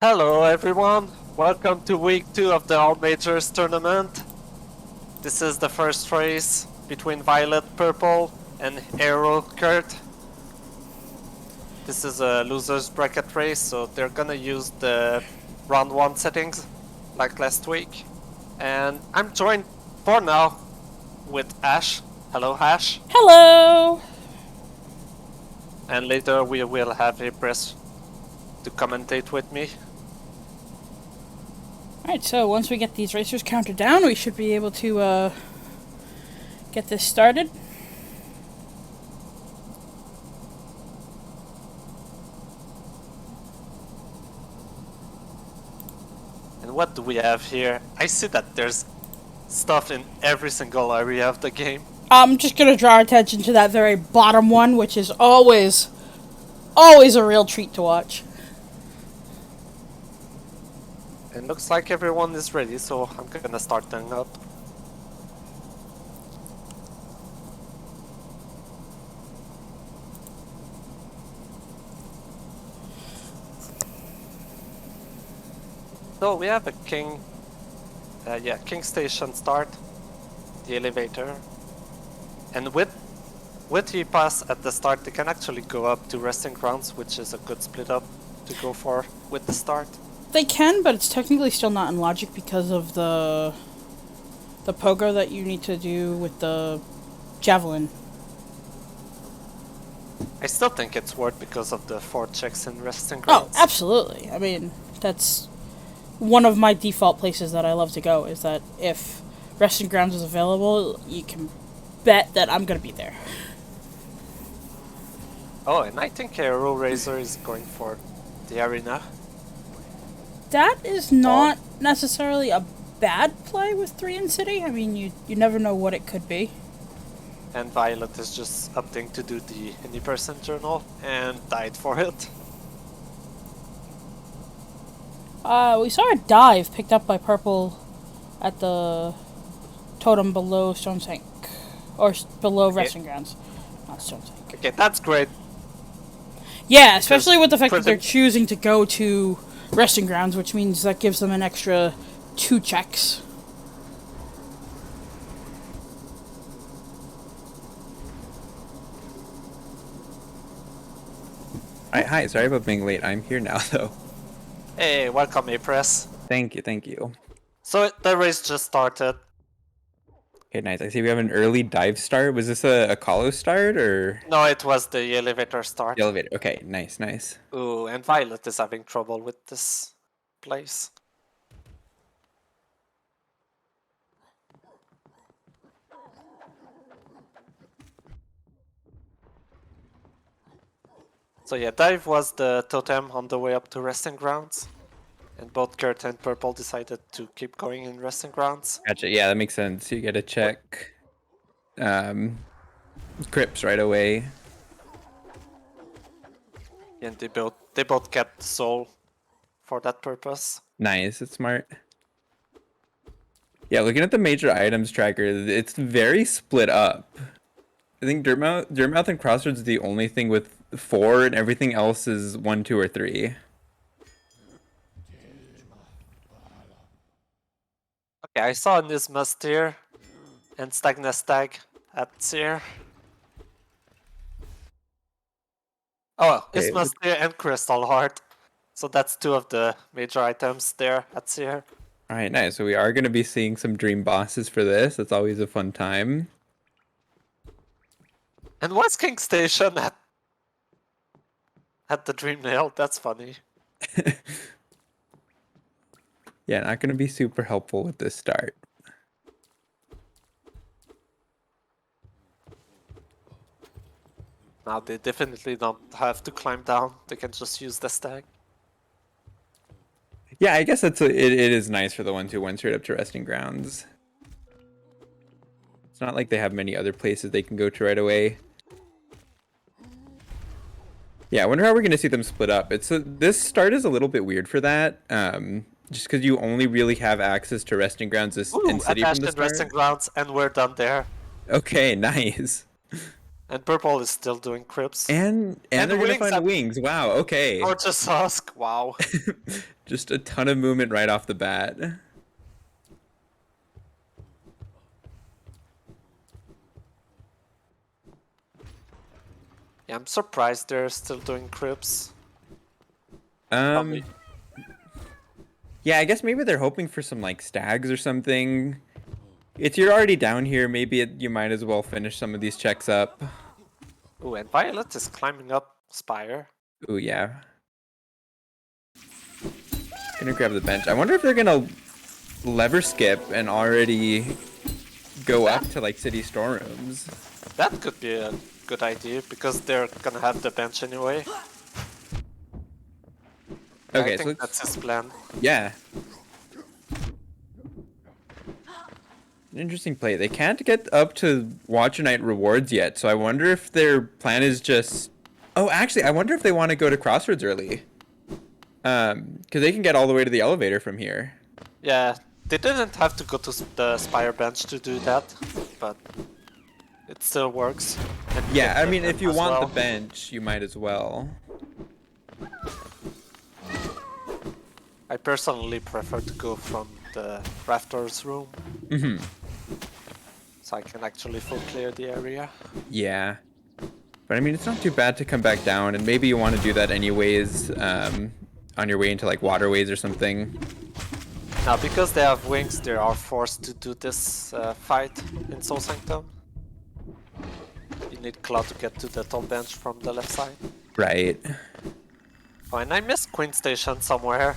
Hello everyone, welcome to week 2 of the All Majors tournament. This is the first race between Violet Purple and AeroRaiser. This is a loser's bracket race, so they're gonna use the round 1 settings like last week. And I'm joined for now with Ash. Hello Ash. Hello! And later we will have a press to commentate with me. Alright, so once we get these racers counted down, we should be able to get this started. And what do we have here? I see that there's stuff in every single area of the game. I'm just gonna draw attention to that very bottom one, which is always a real treat to watch. It looks like everyone is ready, so I'm gonna start them up. So we have a King Station start, the elevator. And with E-Pass at the start, they can actually go up to Resting Grounds, which is a good split up to go for with the start. They can, but it's technically still not in logic because of the pogo that you need to do with the javelin. I still think it's worth because of the 4 checks in Resting Oh, Grounds. absolutely. I mean, that's one of my default places that I love to go, is that if Resting Grounds is available, you can bet that I'm gonna be there. Oh, and I think AeroRaiser is going for the arena. That is not necessarily a bad play with 3 in City. I mean, you never know what it could be. And Violet is just opting to do the any person journal and died for it. We saw a dive picked up by Purple at the totem below Stone Sink. Or below Resting Grounds. Not Stone Sink. Okay, that's great. Yeah, especially with the fact that they're choosing to go to Resting Grounds, which means that gives them an extra 2 checks. Hi, sorry about being late. I'm here now, though. Hey, welcome, A-Press. Thank you. So the race just started. Okay, nice. I see we have an early dive start. Was this a colo start, or? No, it was the elevator start. The elevator. Okay, nice. Ooh, and Violet is having trouble with this place. So yeah, dive was the totem on the way up to Resting Grounds. And both Kurt and Purple decided to keep going in Resting Grounds. Gotcha. Yeah, that makes sense. You gotta check crypts right away. And they both kept soul for that purpose. Nice, it's smart. Yeah, looking at the major items tracker, it's very split up. I think Dirtmouth and Crossroads is the only thing with 4, and everything else is 1, 2, or 3. Okay, I saw Nismus here and Stagnestag at Seer. Oh well, Okay. Ismus here and Crystal Heart. So that's 2 of the major items there at Seer. Alright, nice. So we are going to be seeing some dream bosses for this. That's always a fun time. And what's King Station at the Dream Nail? That's funny. Yeah, not going to be super helpful with this start. Now they definitely don't have to climb down. They can just use the stag. Yeah, I guess it is nice for the ones who went straight up to Resting Grounds. It's not like they have many other places they can go to right away. Yeah, I wonder how we're going to see them split up. This start is a little bit weird for that. Just because you only really have access to Resting Grounds in City from the start. Resting Grounds, and we're done there. Okay, nice. And purple is still doing crypts. And And they're gonna wings find up- wings. Wow. Okay. Gorgeous husk. Wow. Just a ton of movement right off the bat. Yeah, I'm surprised they're still doing crypts. Um. Yeah, I guess maybe they're hoping for some like stags or something. You're already down here. Maybe you might as well finish some of these checks up. Ooh, and Violet is climbing up Spire. Ooh, yeah. Gonna grab the bench. I wonder if they're gonna lever skip and already go up to like city storerooms. That could be a good idea because they're gonna have the bench anyway. Okay, I so think that's his plan. yeah. Interesting play. They can't get up to Watcher Night rewards yet, so I wonder if their plan is just... Oh, actually, I wonder if they want to go to Crossroads early. Because they can get all the way to the elevator from here. Yeah, they didn't have to go to the Spire bench to do that, but it still works. And you Yeah, get I mean, them if you as want well. the bench, you might as well. I personally prefer to go from the Rafters room, Mm-hmm. so I can actually full clear the area. Yeah. But I mean, it's not too bad to come back down, and maybe you want to do that anyways, on your way into like waterways or something. Now, because they have wings, they are forced to do this fight in Soul Sanctum. You need Claw to get to the top bench from the left side. Right. Oh, and I missed Queen Station somewhere.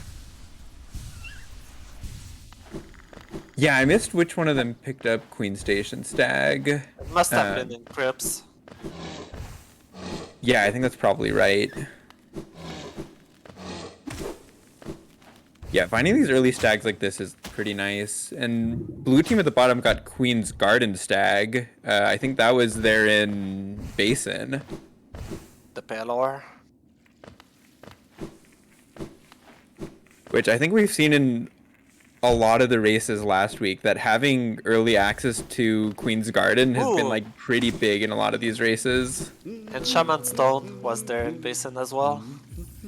Yeah, I missed which one of them picked up Queen Station Stag. It must have been in Crypts. Yeah, I think that's probably right. Yeah, finding these early stags like this is pretty nice. And blue team at the bottom got Queen's Garden Stag. I think that was there in Basin. The Pelor. Which I think we've seen in a lot of the races last week, that having early access to Queen's Garden has been Ooh. like pretty big in a lot of these races. And Shaman Stone was there in Basin as well.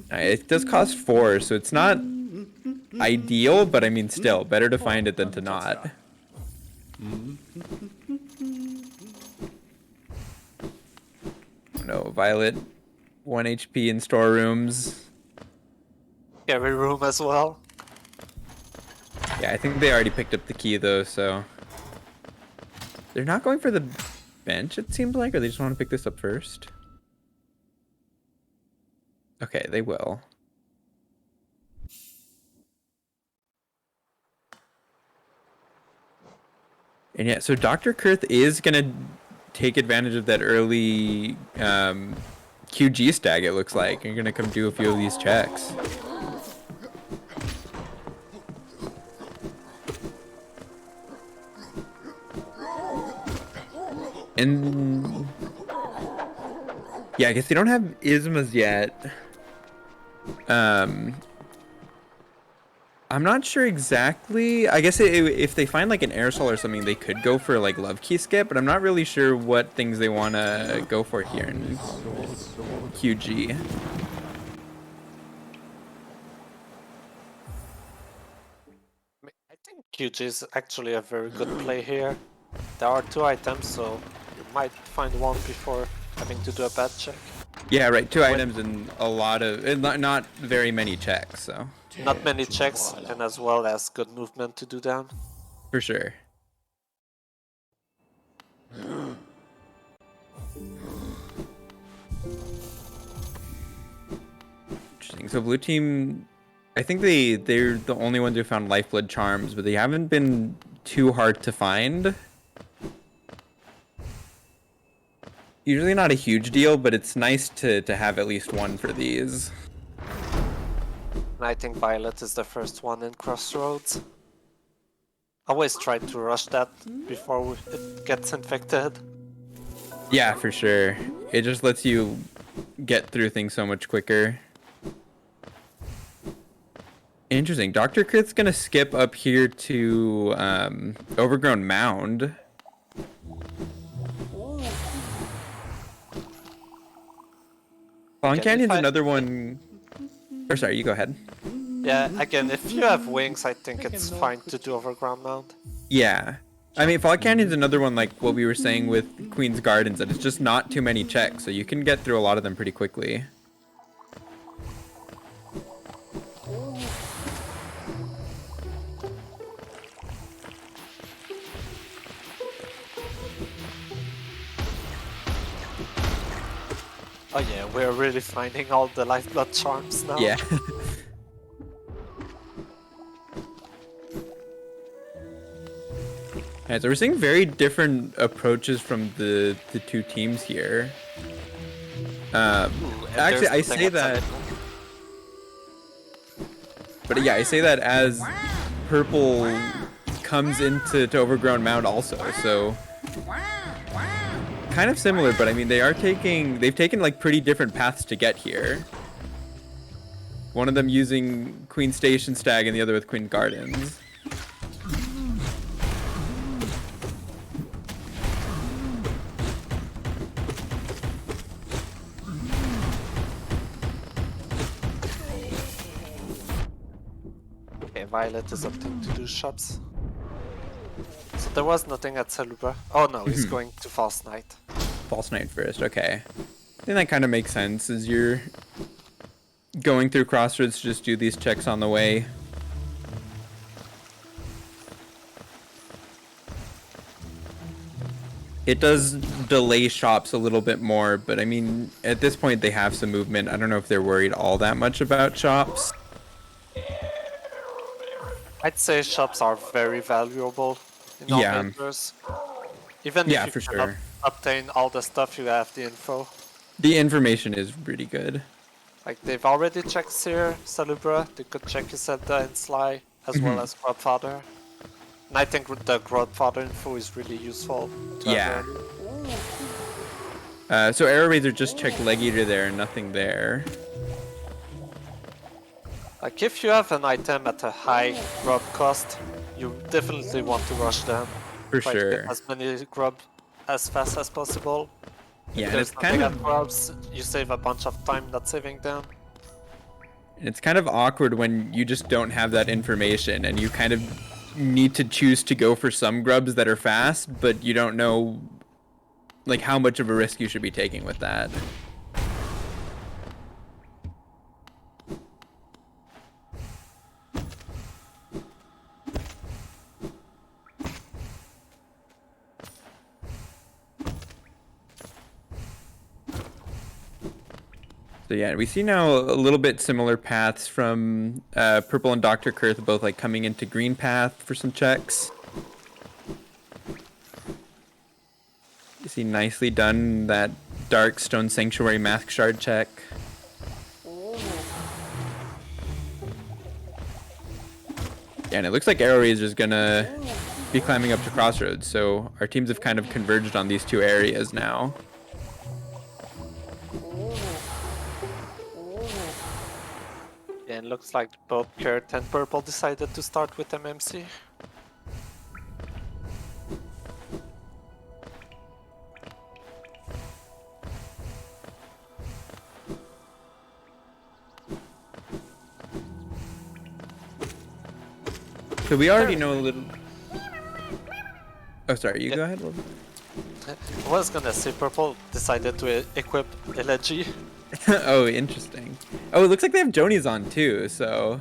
It does cost 4, so it's not ideal, but I mean still, better to find it than to not. No, Violet, 1 HP in storerooms. Every room as well. Yeah, I think they already picked up the key though, so... They're not going for the bench, it seems like, or they just want to pick this up first? Okay, they will. And yeah, so DrKirth is going to take advantage of that early QG stag, it looks like. You're going to come do a few of these checks. And yeah, I guess they don't have Ismas yet. I'm not sure exactly. I guess if they find like an aerosol or something, they could go for like Love Key skip, but I'm not really sure what things they want to go for here in QG. I think QG is actually a very good play here. There are 2 items, so you might find one before having to do a bad check. Yeah, right. 2 items and a lot of, and not very many checks, so. Not many checks, and as well as good movement to do them. For sure. Interesting. So blue team, I think they're the only ones who found Lifeblood Charms, but they haven't been too hard to find. Usually not a huge deal, but it's nice to have at least one for these. And I think Violet is the first one in Crossroads. Always try to rush that before it gets infected. Yeah, for sure. It just lets you get through things so much quicker. Interesting. DrKirth's gonna skip up here to Overgrown Mound. Fallen Again, Canyon's another one. Or sorry, you go ahead. Yeah, again, if you have wings, I think it's fine to do overground mount. Yeah. I mean, Fallen Canyon's another one like what we were saying with Queen's Gardens, that it's just not too many checks, so you can get through a lot of them pretty quickly. Oh yeah, we're really finding all the lifeblood charms now. Yeah. Alright, so we're seeing very different approaches from the two teams here. Actually, I say that... But yeah, I say that as purple comes into Overgrown Mound also, so... Kind of similar, but I mean, they've taken like pretty different paths to get here. One of them using Queen Station Stag and the other with Queen Gardens. Okay, Violet is opting to do shops. So there was nothing at Salubra. Oh no, he's going to False Knight. False Knight first, okay. I think that kind of makes sense as you're going through Crossroads to just do these checks on the way. It does delay shops a little bit more, but I mean, at this point they have some movement. I don't know if they're worried all that much about shops. I'd say shops are very valuable in all majors. Even Yeah, if for you cannot sure. obtain all the stuff, you have the info. The information is really good. Like, they've already checked Seer, Salubra, they could check Iselda and Sly, as well as Grubfather. And I think the Grubfather info is really useful. To have early. So AeroRaiser just checked Leg Eater there and nothing there. Like, if you have an item at a high grub cost, you definitely want to rush them. For Try to sure. get as many grub as fast as possible. Yeah, If and there's it's nothing kind at of grubs, you save a bunch of time not saving them. awkward when you just don't have that information and you kind of need to choose to go for some grubs that are fast, but you don't know like how much of a risk you should be taking with that. So yeah, we see now a little bit similar paths from Purple and DrKirth both like coming into green path for some checks. You see nicely done that Dark Stone Sanctuary Mask Shard check. Yeah, and it looks like AeroRaiser is gonna be climbing up to Crossroads, so our teams have kind of converged on these two areas now. And looks like both Kurt and Purple decided to start with MMC. So we already know a little... Oh, sorry, you go ahead. I was gonna say Purple decided to equip Elegy. Oh, interesting. Oh, it looks like they have Jonies on too, so...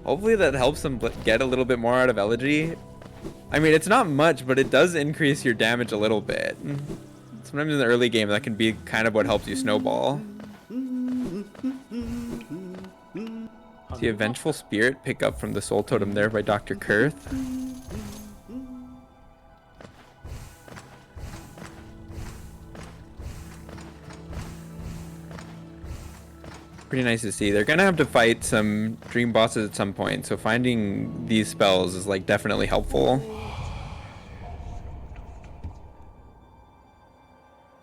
Hopefully that helps them get a little bit more out of Elegy. I mean, it's not much, but it does increase your damage a little bit. Sometimes in the early game, that can be kind of what helps you snowball. See a Vengeful Spirit pick up from the Soul Totem there by DrKirth. Pretty nice to see. They're gonna have to fight some dream bosses at some point, so finding these spells is like definitely helpful.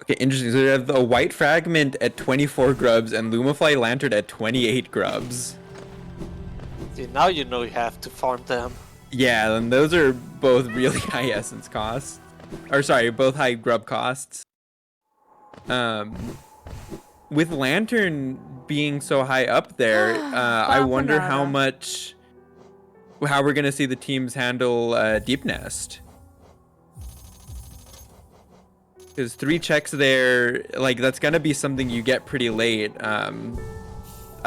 Okay, interesting. So they have a White Fragment at 24 grubs and Lumafly Lantern at 28 grubs. See, now you know you have to farm them. Yeah, and those are both really high essence costs. Or sorry, both high grub costs. With Lantern being so high up there, I wonder how we're gonna see the teams handle Deep Nest. Because 3 checks there, like that's gonna be something you get pretty late. I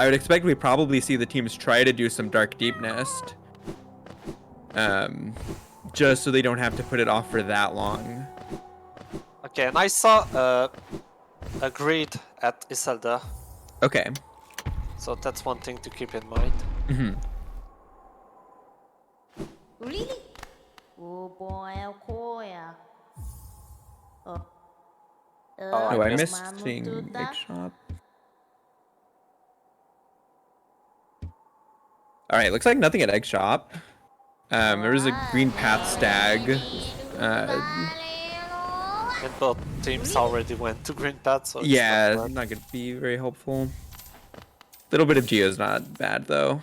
would expect we probably see the teams try to do some Dark Deep Nest. Just so they don't have to put it off for that long. Okay, and I saw a grid at Iselda, Okay. so that's one thing to keep in mind. Mm-hmm. Really? Oh boy, oh. Oh, I missed missed seeing Egg Shop. Alright, looks like nothing at Egg Shop. There was a Green Path Stag. And both teams already went to Green Path, so it's Yeah, not bad. not gonna be very helpful. Little bit of Geo's not bad though.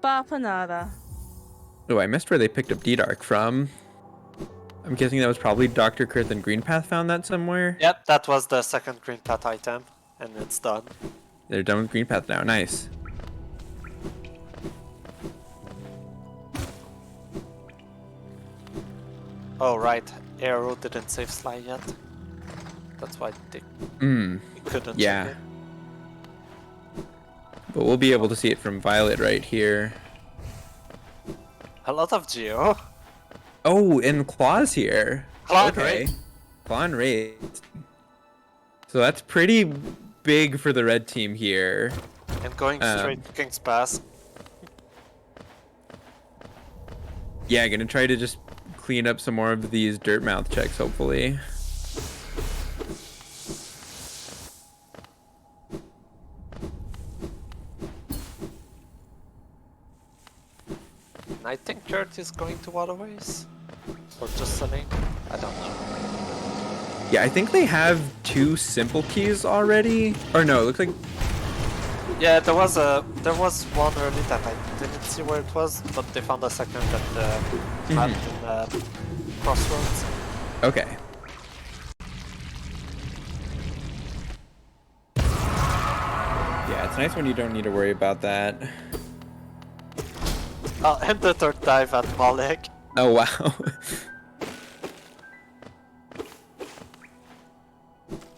Bapanada. Oh, I missed where they picked up D-Dark from. I'm guessing that was probably DrKirth and Green Path found that somewhere. Yep, that was the second Green Path item, and it's done. They're done with Green Path now. Nice. Oh right, Arrow didn't save Sly yet. That's why they couldn't Yeah. check it. But we'll be able to see it from Violet right here. A lot of Geo. Oh, and Claw's here. Claw and Ray. Claw and Ray. So that's pretty big for the red team here. And going straight to King's Pass. Yeah, gonna try to just clean up some more of these dirt mouth checks, hopefully. I think Kurt is going to Waterways. Or just selling. I don't know. Yeah, I think they have 2 simple keys already. Or no, it looks like... Yeah, there was one early that I didn't see where it was, but they found a second at the map in Crossroads. Okay. Yeah, it's nice when you don't need to worry about that. Oh, and the third dive at Malik. Oh, wow.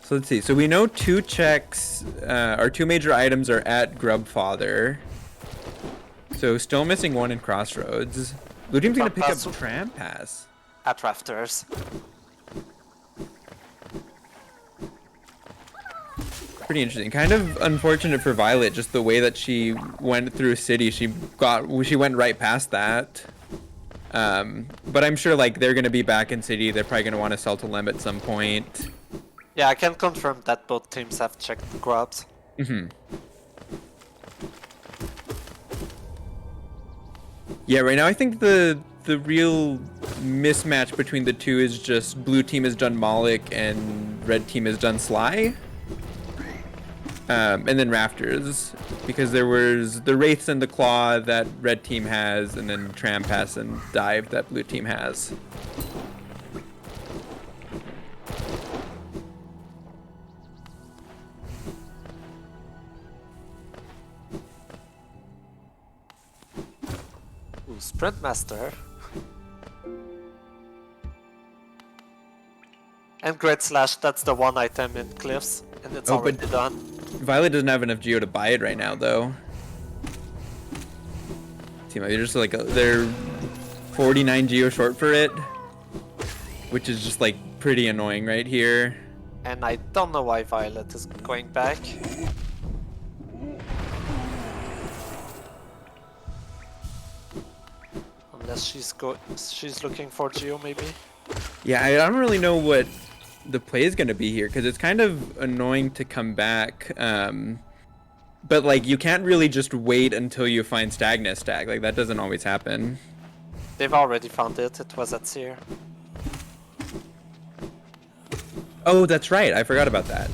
So let's see. So we know 2 checks, or 2 major items are at Grubfather. So still missing 1 in Crossroads. Blue team's gonna pick up Tram Pass. At Rafters. Pretty interesting. Kind of unfortunate for Violet, just the way that she went through City. She went right past that. But I'm sure like they're gonna be back in City. They're probably gonna want to sell to Lem at some point. Yeah, I can confirm that both teams have checked grubs. Yeah, right now I think the real mismatch between the 2 is just blue team has done Malik and red team has done Sly. And then Rafters, because there was the Wraiths and the Claw that red team has, and then Tram Pass and Dive that blue team has. Ooh, Sprint Master. And Great Slash, that's the one item in Cliffs, and it's already done. Violet doesn't have enough Geo to buy it right now, though. Seem like they're just like they're 49 Geo short for it, which is just like pretty annoying right here. And I don't know why Violet is going back. Unless she's looking for Geo, maybe. Yeah, I don't really know what the play is going to be here, because it's kind of annoying to come back. But like you can't really just wait until you find Stagnus Stag. Like that doesn't always happen. They've already found it. It was at Seer. Oh, that's right. I forgot about that.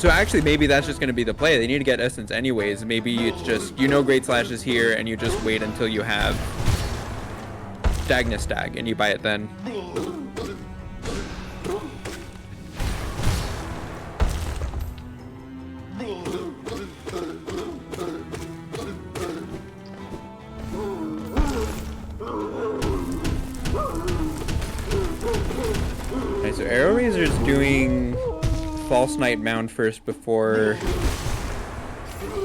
So actually, maybe that's just going to be the play. They need to get essence anyways. Maybe it's just, Great Slash is here, and you just wait until you have Stag, and you buy it then. Okay, so AeroRaiser is doing False Knight Mound first before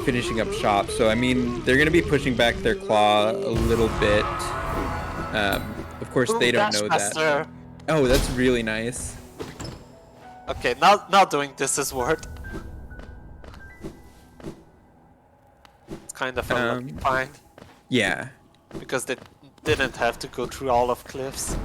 finishing up shop. So I mean, they're gonna be pushing back their claw a little bit. Of course, they don't know that. Oh, that's really nice. Okay, now doing this is worth. It's kind of a lucky find. Yeah. Because they didn't have to go through all of cliffs.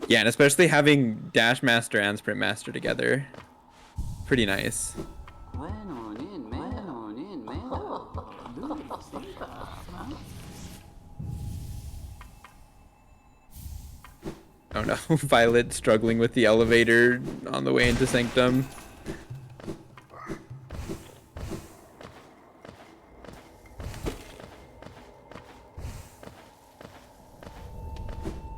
Yeah, and especially having Dash Master and Sprint Master together. Pretty nice. Oh no, Violet struggling with the elevator on the way into Sanctum.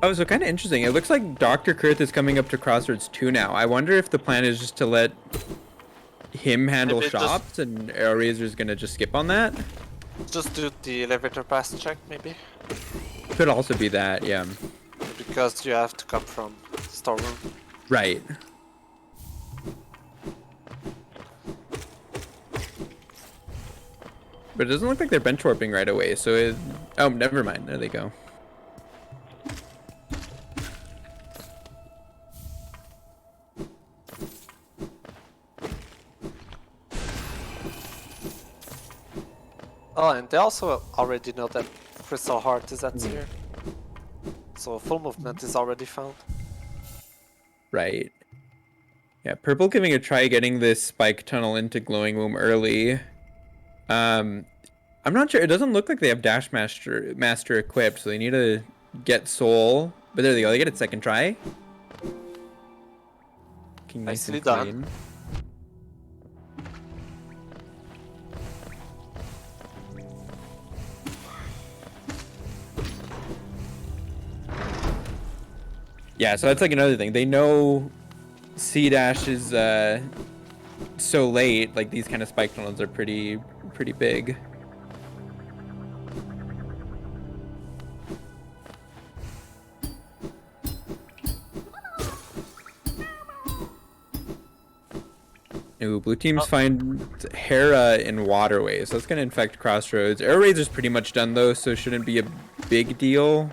Oh, so kind of interesting. It looks like DrKirth is coming up to Crossroads 2 now. I wonder if the plan is just to let him handle shops and AeroRaiser is going to just skip on that? Just do the elevator pass check, maybe. Could also be that, yeah. Because you have to come from storeroom. Right. But it doesn't look like they're bench warping right away, so it... Oh, never mind. There they go. Oh, and they also already know that Crystal Heart is at tier. So full movement is already found. Right. Yeah, Purple giving a try getting this Spike Tunnel into Glowing Womb early. I'm not sure. It doesn't look like they have Dash Master equipped, so they need to get Soul. But there they go. They get it second try. Looking nice and clean. Yeah, so that's like another thing. They know C-Dash is so late. Like these kind of spike tunnels are pretty big. Ooh, blue teams find Hera in Waterway, so that's gonna infect Crossroads. AeroRaiser's pretty much done though, so it shouldn't be a big deal.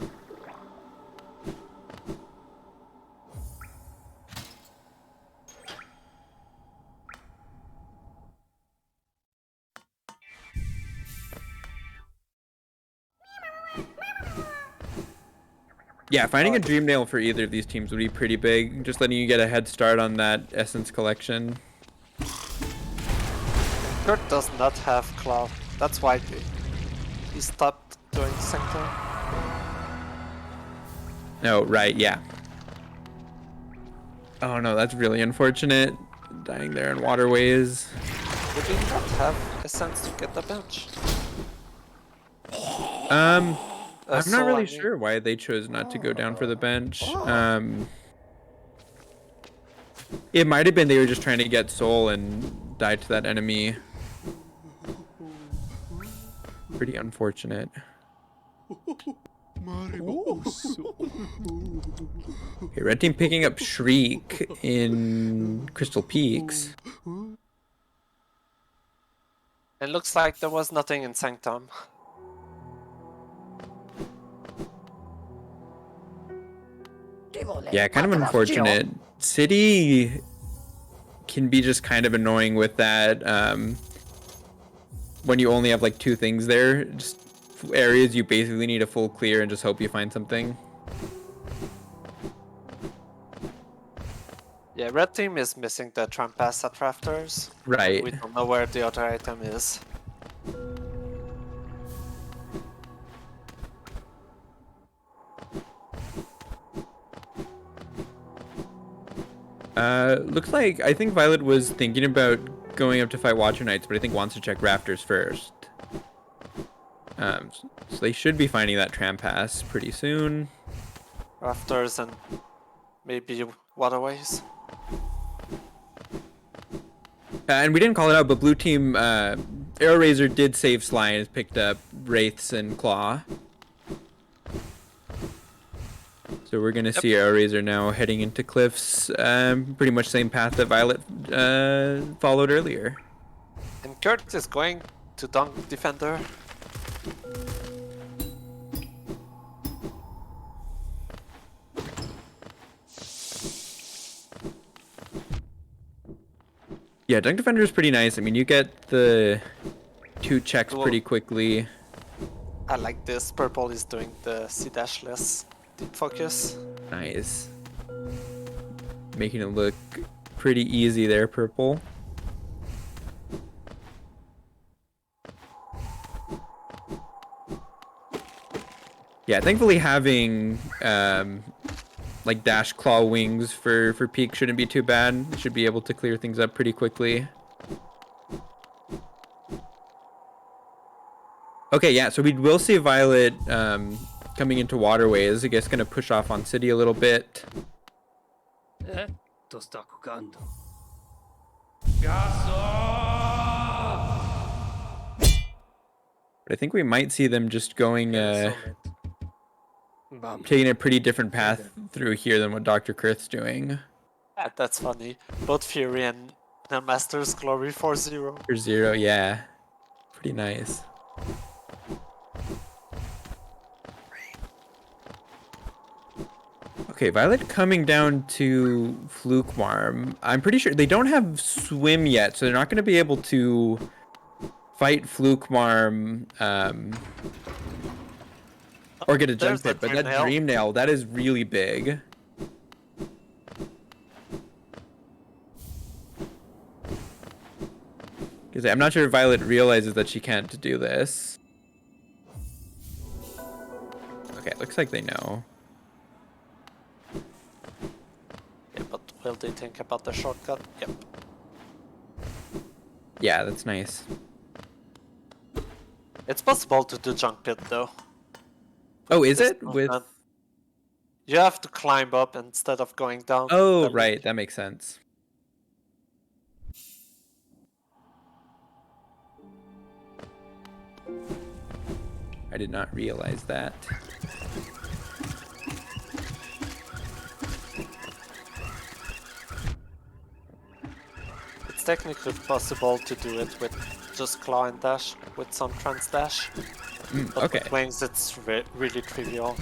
Yeah, finding a Dream Nail for either of these teams would be pretty big. Just letting you get a head start on that Essence collection. Kurt does not have Claw. That's why he stopped doing Sanctum. Oh, right, yeah. Oh no, that's really unfortunate. Dying there in Waterways. They do not have a sense to get the bench. I'm not really sure why they chose not to go down for the bench. It might have been they were just trying to get Soul and die to that enemy. Pretty unfortunate. Okay, red team picking up Shriek in Crystal Peaks. It looks like there was nothing in Sanctum. Yeah, kind of unfortunate. City can be just kind of annoying with that. When you only have like two things there, just areas you basically need a full clear and just hope you find something. Yeah, red team is missing the Trampass at Rafters. Right. We don't know where the other item is. Looks like I think Violet was thinking about going up to fight Watcher Knights, but I think wants to check Raptors first. So they should be finding that tram pass pretty soon. Rafters and maybe waterways. And we didn't call it out, but blue team AeroRaiser did save Sly and has picked up Wraiths and Claw. So we're gonna see AeroRaiser now heading into Cliffs, pretty much same path that Violet followed earlier. And Kurt is going to Dunk Defender. Yeah, Dunk Defender is pretty nice. I mean, you get the 2 checks pretty quickly. I like this. Purple is doing the C-dashless deep focus. Nice. Making it look pretty easy there, Purple. Yeah, thankfully having like dash claw wings for peak shouldn't be too bad. Should be able to clear things up pretty quickly. Okay, yeah, so we will see Violet coming into waterways. I guess gonna push off on city a little bit. But I think we might see them just going taking a pretty different path through here than what DrKirth's doing. That's funny. Both Fury and Master's Glory 4-0. For 0, yeah. Pretty nice. Okay, Violet coming down to Fluke Marm. I'm pretty sure they don't have swim yet, so they're not going to be able to fight Fluke Marm or get a jump hit, but that Dream Nail, that is really big. Because I'm not sure if Violet realizes that she can't do this. Okay, looks like they know. Yeah, but will they think about the shortcut? Yep. Yeah, that's nice. It's possible to do junk pit though. Oh, is This it? With... You have to climb up instead of going down. Oh, right. That makes sense. I did not realize that. It's technically possible to do it with just claw and dash, with some trans dash. But Okay. with wings it's really trivial.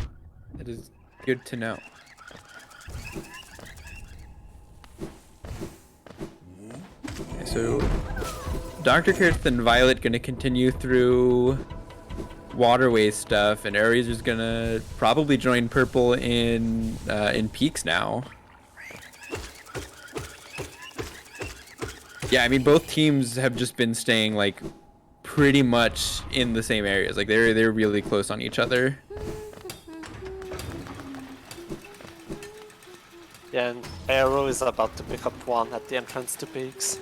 That is good to know. Okay, so DrKirth and Violet gonna continue through waterway stuff, and AeroRaiser's gonna probably join Purple in peaks now. Yeah, I mean both teams have just been staying like pretty much in the same areas. Like they're really close on each other. Yeah, and Aero is about to pick up one at the entrance to peaks.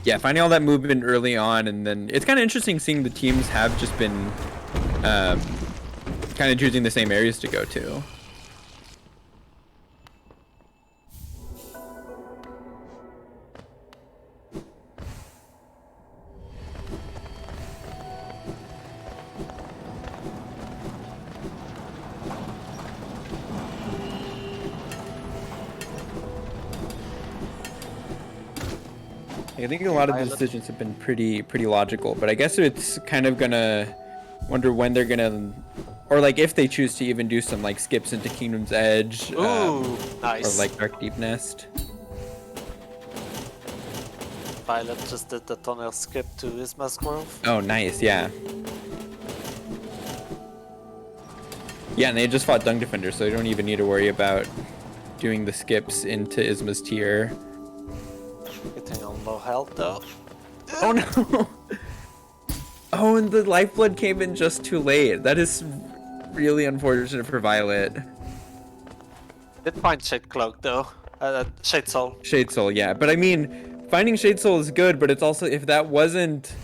Yeah, finding all that movement early on, and then it's kind of interesting seeing the teams have just been kind of choosing the same areas to go to. I think a lot of the decisions have been pretty logical, but I guess it's kind of gonna wonder when they're gonna, or like if they choose to even do some like skips into Kingdom's Edge, Ooh, nice. or like Dark Deep Nest. Violet just did the tunnel skip to Isma's Grove. Oh, nice, yeah. Yeah, and they just fought Dung Defender, so they don't even need to worry about doing the skips into Isma's tier. Getting on low health though. Oh no! Oh, and the lifeblood came in just too late. That is really unfortunate for Violet. Did find Shade Cloak though. Shade Soul. Shade Soul, yeah. But I mean, finding Shade Soul is good, but it's also, if that wasn't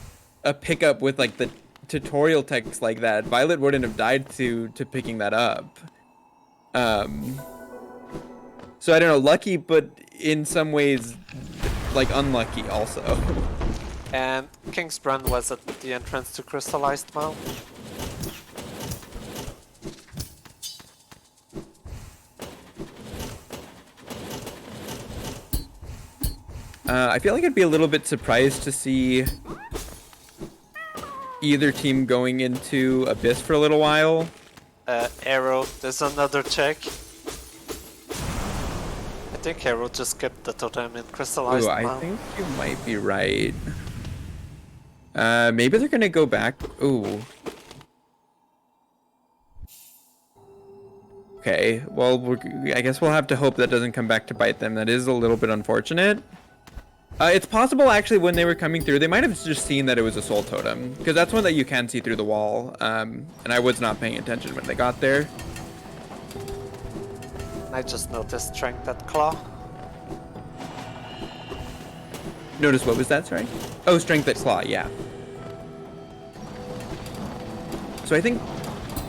a pickup with like the tutorial text like that, Violet wouldn't have died to picking that up. So I don't know, lucky, but in some ways, like unlucky also. And King's Brand was at the entrance to Crystallized Mount. I feel like I'd be a little bit surprised to see either team going into Abyss for a little while. Arrow, there's another check. I think Arrow just skipped the totem in Crystallized Ooh, I Mount. think you might be right. Maybe they're gonna go back. Ooh. Okay, well, I guess we'll have to hope that doesn't come back to bite them. That is a little bit unfortunate. It's possible, actually, when they were coming through, they might have just seen that it was a soul totem, because that's one that you can see through the wall, and I was not paying attention when they got there. I just noticed Strength at Claw. Notice what was that, sorry? Oh, Strength at Claw, yeah. So I think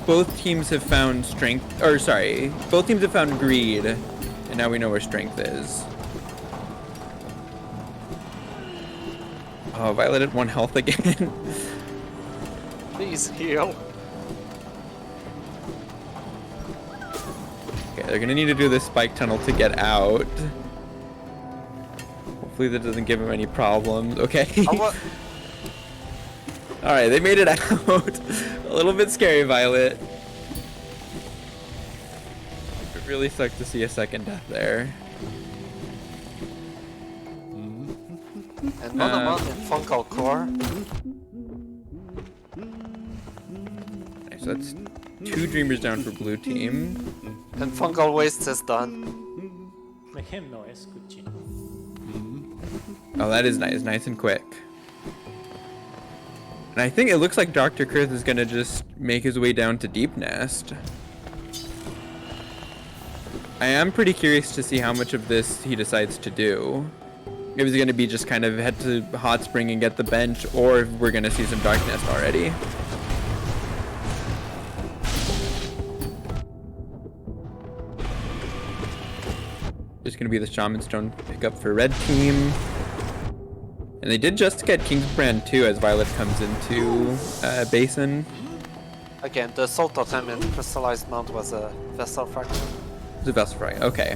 both teams have found Strength, or sorry, both teams have found Greed, and now we know where Strength is. Oh, Violet at 1 health again. Please heal. Okay, they're gonna need to do this spike tunnel to get out. Hopefully that doesn't give him any problems. Okay. Alright, they made it out. A little bit scary, Violet. It really sucked to see a second death there. And Monomon in Fungal Core. Okay, so that's 2 Dreamers down for blue team. And Fungal Waste is done. Oh, that is nice. Nice and quick. And I think it looks like DrKirth is gonna just make his way down to Deep Nest. I am pretty curious to see how much of this he decides to do. If it's gonna be just kind of head to Hot Spring and get the bench, or if we're gonna see some Dark Nest already. There's gonna be the Shaman Stone pickup for red team. And they did just get King's Brand too as Violet comes into Basin. Again, the Soul Totem in Crystallized Mount was a Vessel Fragment. It's a Vessel Fragment, okay.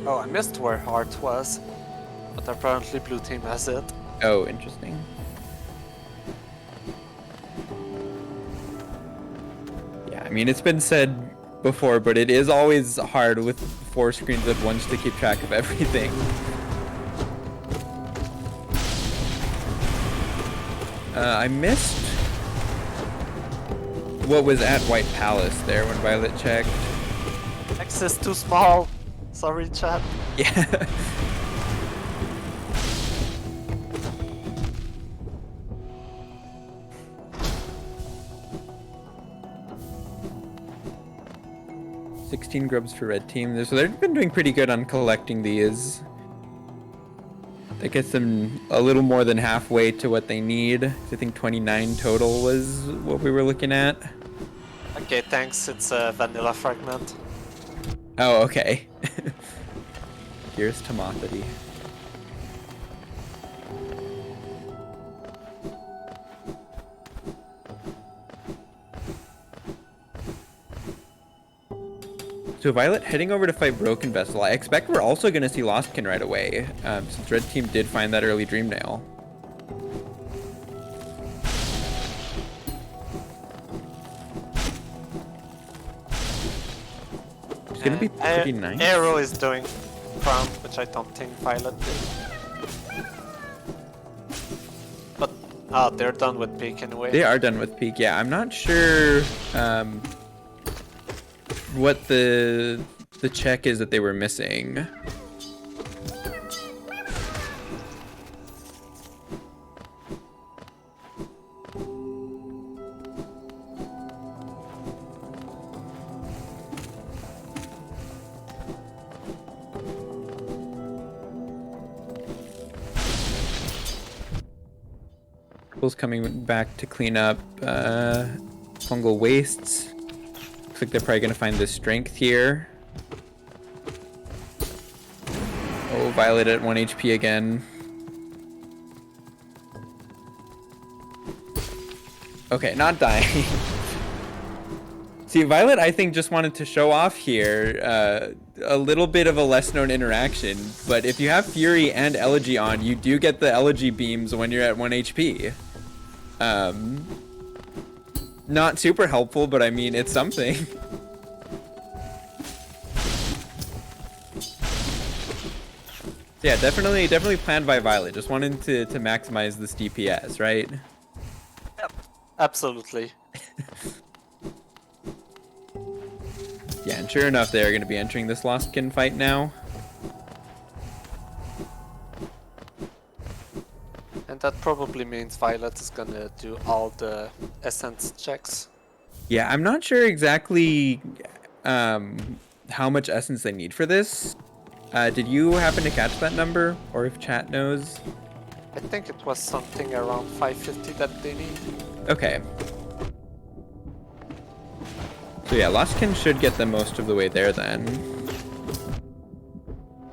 Oh, I missed where Heart was. But apparently blue team has it. Oh, interesting. Yeah, I mean, it's been said before, but it is always hard with 4 screens at once to keep track of everything. I missed what was at White Palace there when Violet checked. X is too small. Sorry, chat. Yeah. $16 grubs for red team. So they've been doing pretty good on collecting these. That gets them a little more than halfway to what they need. I think 29 total was what we were looking at. Okay, thanks. It's a Vanilla Fragment. Oh, okay. Here's Timothy. So Violet heading over to fight Broken Vessel. I expect we're also going to see Lostkin right away, since Red Team did find that early Dream Nail. It's going to be pretty nice. Arrow is doing Crown, which I don't think Violet did. But, they're done with Peak anyway. They are done with Peak, yeah. I'm not sure what the check is that they were missing. Purple's coming back to clean up fungal wastes. Looks like they're probably gonna find the strength here. Oh, Violet at 1 HP again. Okay, not dying. See, Violet, I think, just wanted to show off here a little bit of a less-known interaction. But if you have Fury and Elegy on, you do get the Elegy beams when you're at 1 HP. Not super helpful, but I mean, it's something. Yeah, definitely planned by Violet. Just wanted to maximize this DPS, right? Yep, absolutely. Yeah, and sure enough, they're going to be entering this Lost Kin fight now. And that probably means Violet is gonna do all the essence checks. Yeah, I'm not sure exactly how much essence they need for this. Did you happen to catch that number, or if chat knows? I think it was something around 550 that they need. Okay. So yeah, Lostkin should get them most of the way there then.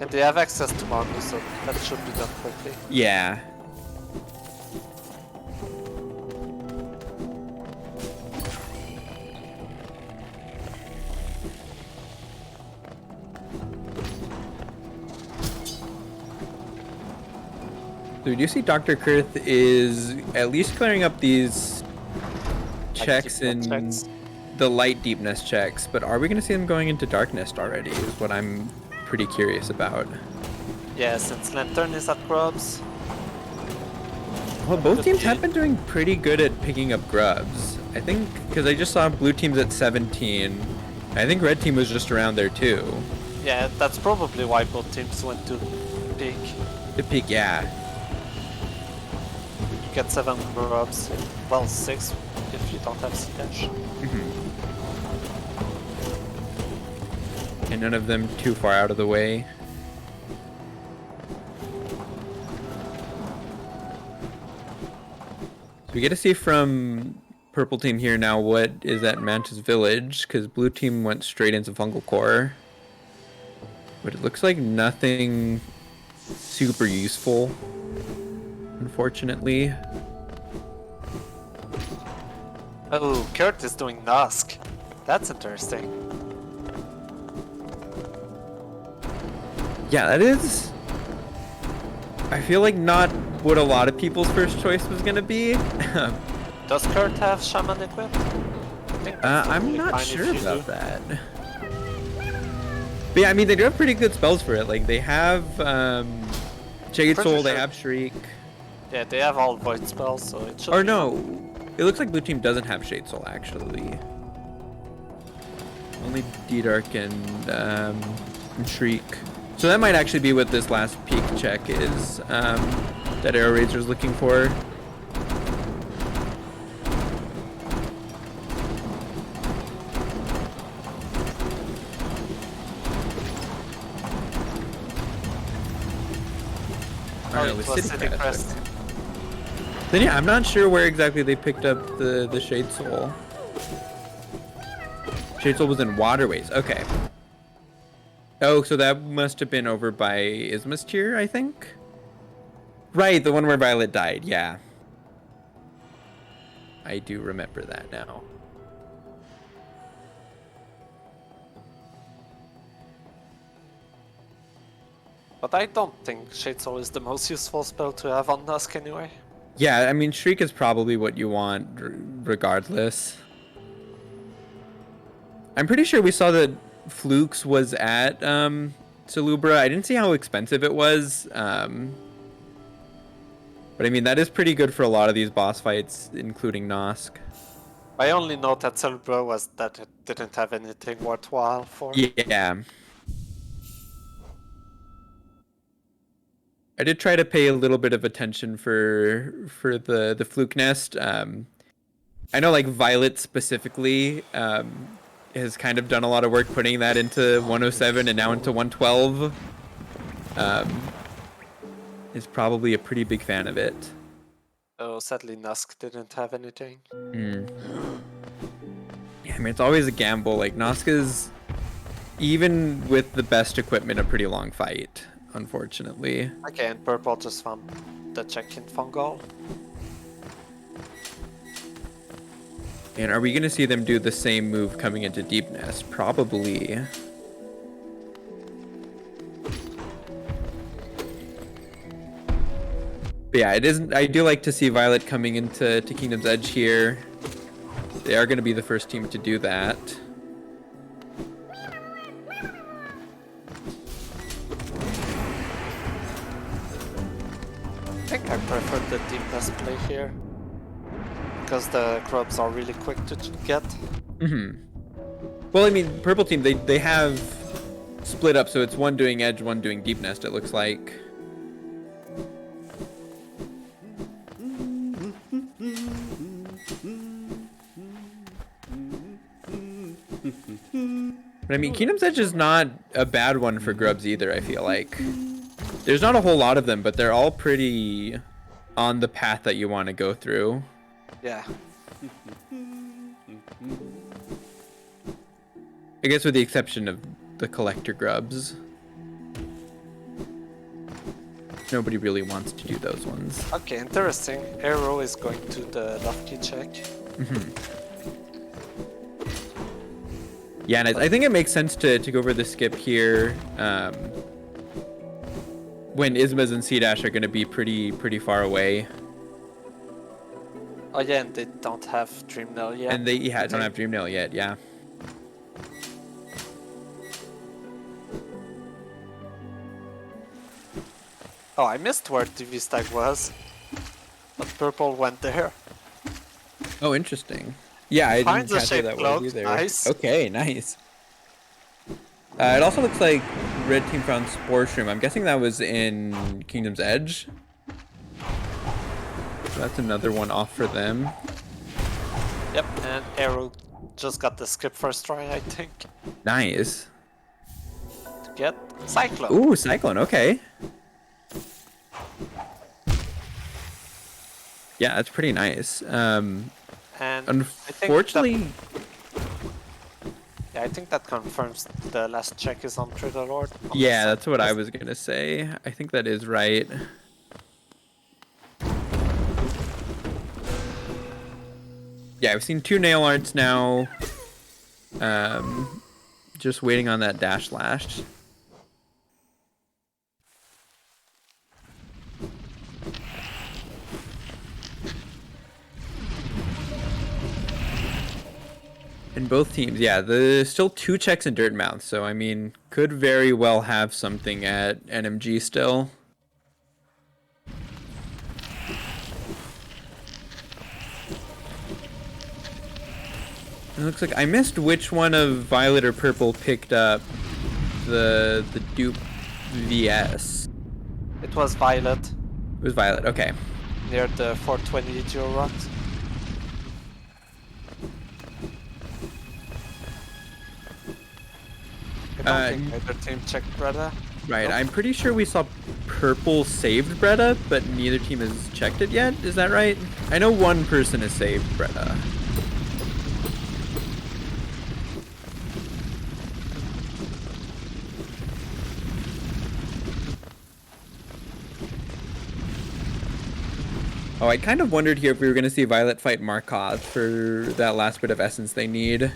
And they have access to Manu, so that should be done quickly. Yeah. So we do see DrKirth is at least clearing up these checks in the light deepness checks, but are we going to see them going into darkness already is what I'm pretty curious about. Yeah, since Lantern is at grubs. Well, both teams have been doing pretty good at picking up grubs. I think, because I just saw blue teams at 17. I think red team was just around there too. Yeah, that's probably why both teams went to peak. The peak, yeah. You get 7 grubs, well 6 if you don't have Siege. And none of them too far out of the way. So we get to see from purple team here now what is at Mantis Village, because blue team went straight into Fungal Core. But it looks like nothing super useful, unfortunately. Oh, Kurt is doing Nusk. That's interesting. Yeah, that is... I feel like not what a lot of people's first choice was going to be. Does Kurt have Shaman equipped? I'm not sure about that. But yeah, I mean, they do have pretty good spells for it. Like, they have Jade Soul, they have Shriek. Yeah, they have all void spells, so it should Or be no, it looks like blue team doesn't have Shade Soul, actually. Only D-Dark and Shriek. So that might actually be what this last peak check is, that AeroRaiser's looking for. Oh, Alright, it with was City City Crest. Crest. Then yeah, I'm not sure where exactly they picked up the Shade Soul. Shade Soul was in Waterways, okay. Oh, so that must have been over by Isma's tier, I think? Right, the one where Violet died, yeah. I do remember that now. But I don't think Shade Soul is the most useful spell to have on Nusk anyway. Yeah, I mean, Shriek is probably what you want regardless. I'm pretty sure we saw that Flukes was at Salubra. I didn't see how expensive it was. But I mean, that is pretty good for a lot of these boss fights, including Nosk. My only note at Celebra was that it didn't have anything worthwhile for. Yeah. I did try to pay a little bit of attention for the Fluke Nest. I know like Violet specifically has kind of done a lot of work putting that into 107 and now into 112. Is probably a pretty big fan of it. Oh, sadly, Nusk didn't have anything. Yeah, I mean, it's always a gamble. Like, Noska's, even with the best equipment, a pretty long fight, unfortunately. Okay, and Purple just found the check-in fungal. And are we going to see them do the same move coming into Deep Nest? Probably. But yeah, it isn't. I do like to see Violet coming into Kingdom's Edge here. They are going to be the first team to do that. I think I prefer the Deep Nest play here. Because the grubs are really quick to get. Well, I mean, purple team, they have split up, so it's one doing Edge, one doing Deep Nest, it looks like. But I mean, Kingdom's Edge is not a bad one for grubs either, I feel like. There's not a whole lot of them, but they're all pretty on the path that you want to go through. Yeah. I guess with the exception of the collector grubs. Nobody really wants to do those ones. Okay, interesting. Arrow is going to the lofty check. Yeah, and I think it makes sense to go for the skip here. When Ismas and C-Dash are going to be pretty far away. Oh yeah, and they don't have Dream Nail yet. And they don't have Dream Nail yet, yeah. Oh, I missed where the V-Stack was. But Purple went there. Oh, interesting. Yeah, I Finds didn't a catch where shape that cloak, was either. nice. Okay, nice. It also looks like red team found Spore Shroom. I'm guessing that was in Kingdom's Edge. So that's another one off for them. Yep, and Arrow just got the skip first try, I think. Nice. To get Cyclone. Ooh, Cyclone, okay. Yeah, that's pretty nice. And Unfortunately... I think that confirms the last check is on Trigger Lord. Yeah, that's what I was gonna say. I think that is right. Yeah, I've seen 2 nail arts now. Just waiting on that dash lash. In both teams, yeah, there's still 2 checks in Dirt Mouth, so I mean, could very well have something at NMG still. It looks like I missed which one of Violet or Purple picked up the dupe VS. It was Violet, It was Violet, okay. near the 420 Geo rocks. I don't think either team checked Breda. Right, Nope. I'm pretty sure we saw Purple saved Breda, but neither team has checked it yet. Is that right? I know one person has saved Breda. Oh, I kind of wondered here if we were going to see Violet fight Markoth for that last bit of essence they need.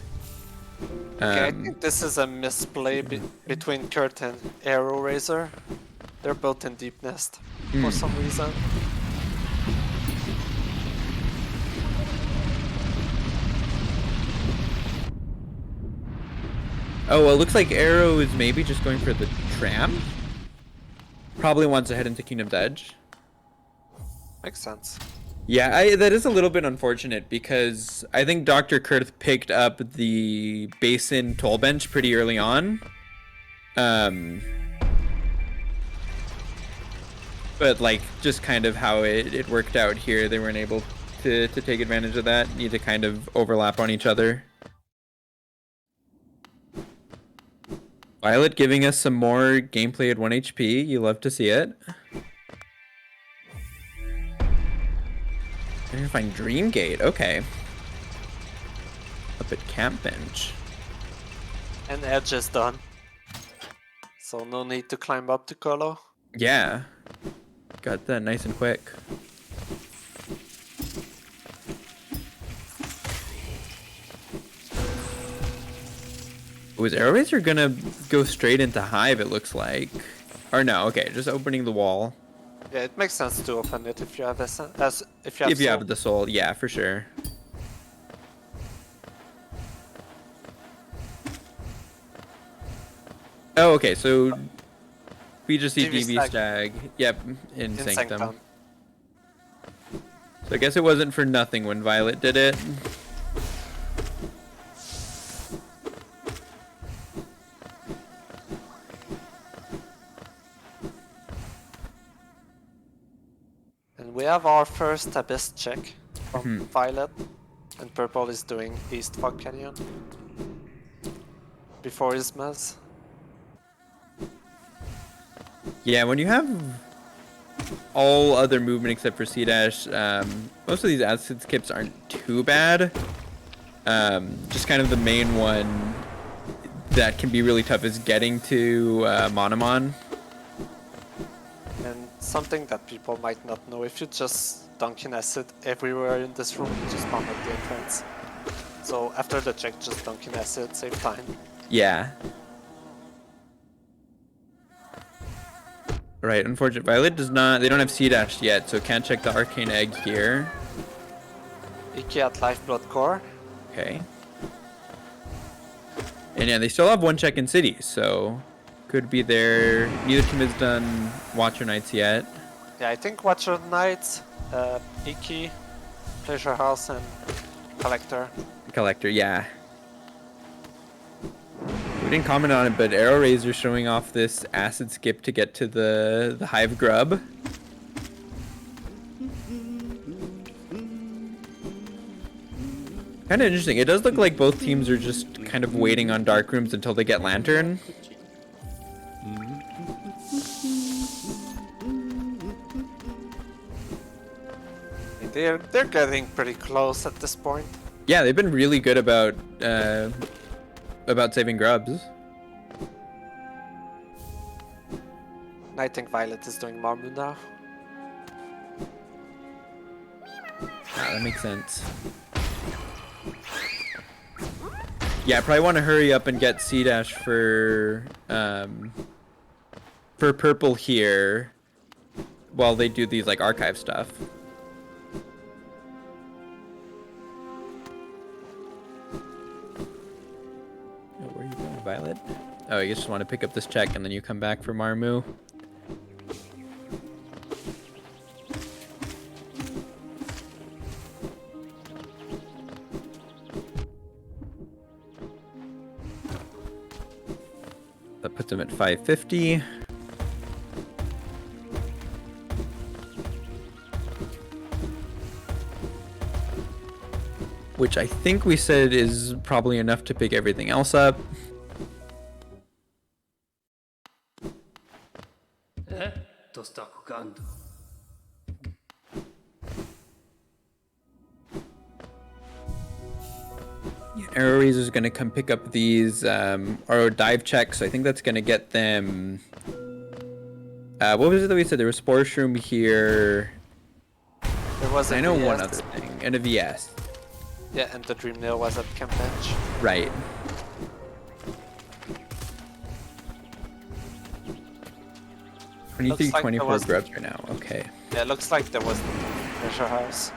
Okay, I think this is a misplay between Kurt and AeroRaiser. They're both in Deep Nest for some reason. Oh, well, it looks like Arrow is maybe just going for the tram. Probably wants to head into Kingdom's Edge. Makes sense. Yeah, that is a little bit unfortunate because I think DrKirth picked up the Basin toll bench pretty early on. But like just kind of how it worked out here, they weren't able to take advantage of that. Need to kind of overlap on each other. Violet giving us some more gameplay at 1 HP. You love to see it. find Dream Gate. Okay. Up at Camp Bench. And Edge is done. So no need to climb up to Colo. Yeah. Got that nice and quick. Was AeroRaiser gonna go straight into Hive, it looks like. Or no, okay, just opening the wall. Yeah, it makes sense to open it if you have If you have the soul, yeah, for sure. Oh, okay, so we just see DV DV Stag. Yep, in in Sanctum. Sanctum. So I guess it wasn't for nothing when Violet did it. And we have our first Abyss check from Violet. And Purple is doing East Fog Canyon. Before his mess. Yeah, when you have all other movement except for C-Dash, most of these acid skips aren't too bad. Just kind of the main one that can be really tough is getting to Monomon. And something that people might not know, if you just dunk in acid everywhere in this room, you just bomb at the entrance. So after the check, just dunk in acid, save time. Yeah. Right, unfortunate. Violet does not, they don't have C-Dash yet, so can't check the Arcane Egg here. Iki at Lifeblood Core. Okay. And yeah, they still have one check in City, so could be there. Neither team has done Watcher Knights yet. Yeah, I think Watcher Knights, Iki, Pleasure House, and Collector. Collector, yeah. We didn't comment on it, but AeroRaiser showing off this acid skip to get to the Hive Grub. Kind of interesting. It does look like both teams are just kind of waiting on Dark Rooms until they get Lantern. They're getting pretty close at this point. Yeah, they've been really good about saving grubs. I think Violet is doing Marmu now. Ah, that makes sense. Yeah, I probably want to hurry up and get C-Dash for Purple here while they do these like archive stuff. Oh, where are you going, Violet? Oh, you just want to pick up this check and then you come back for Marmu. That puts him at 550. Which I think we said is probably enough to pick everything else up. AeroRaiser is going to come pick up these or dive checks. So I think that's going to get them. What was it that we said? There was Spore Shroom here. There was a I know VS. one other thing, and a VS. Yeah, and the Dream Nail was at Camp Bench. Right. Looks like 24 there was- grubs right now. Okay. Yeah, looks like there was the Pleasure House.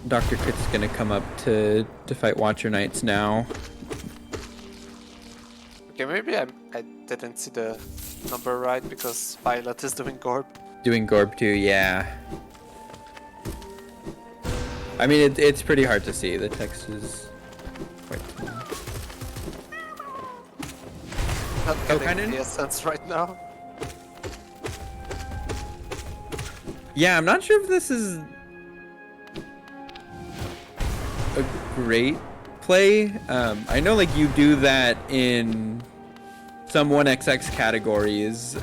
DrKirth is going to come up to fight Watcher Knights now. Okay, maybe I didn't see the number right because Violet is doing Gorb. Doing Gorb too, yeah. I mean, it's pretty hard to see. The text is quite small. Not Oh, getting kinda? the essence right now. Yeah, I'm not sure if this is a great play. I know like you do that in some 1XX categories,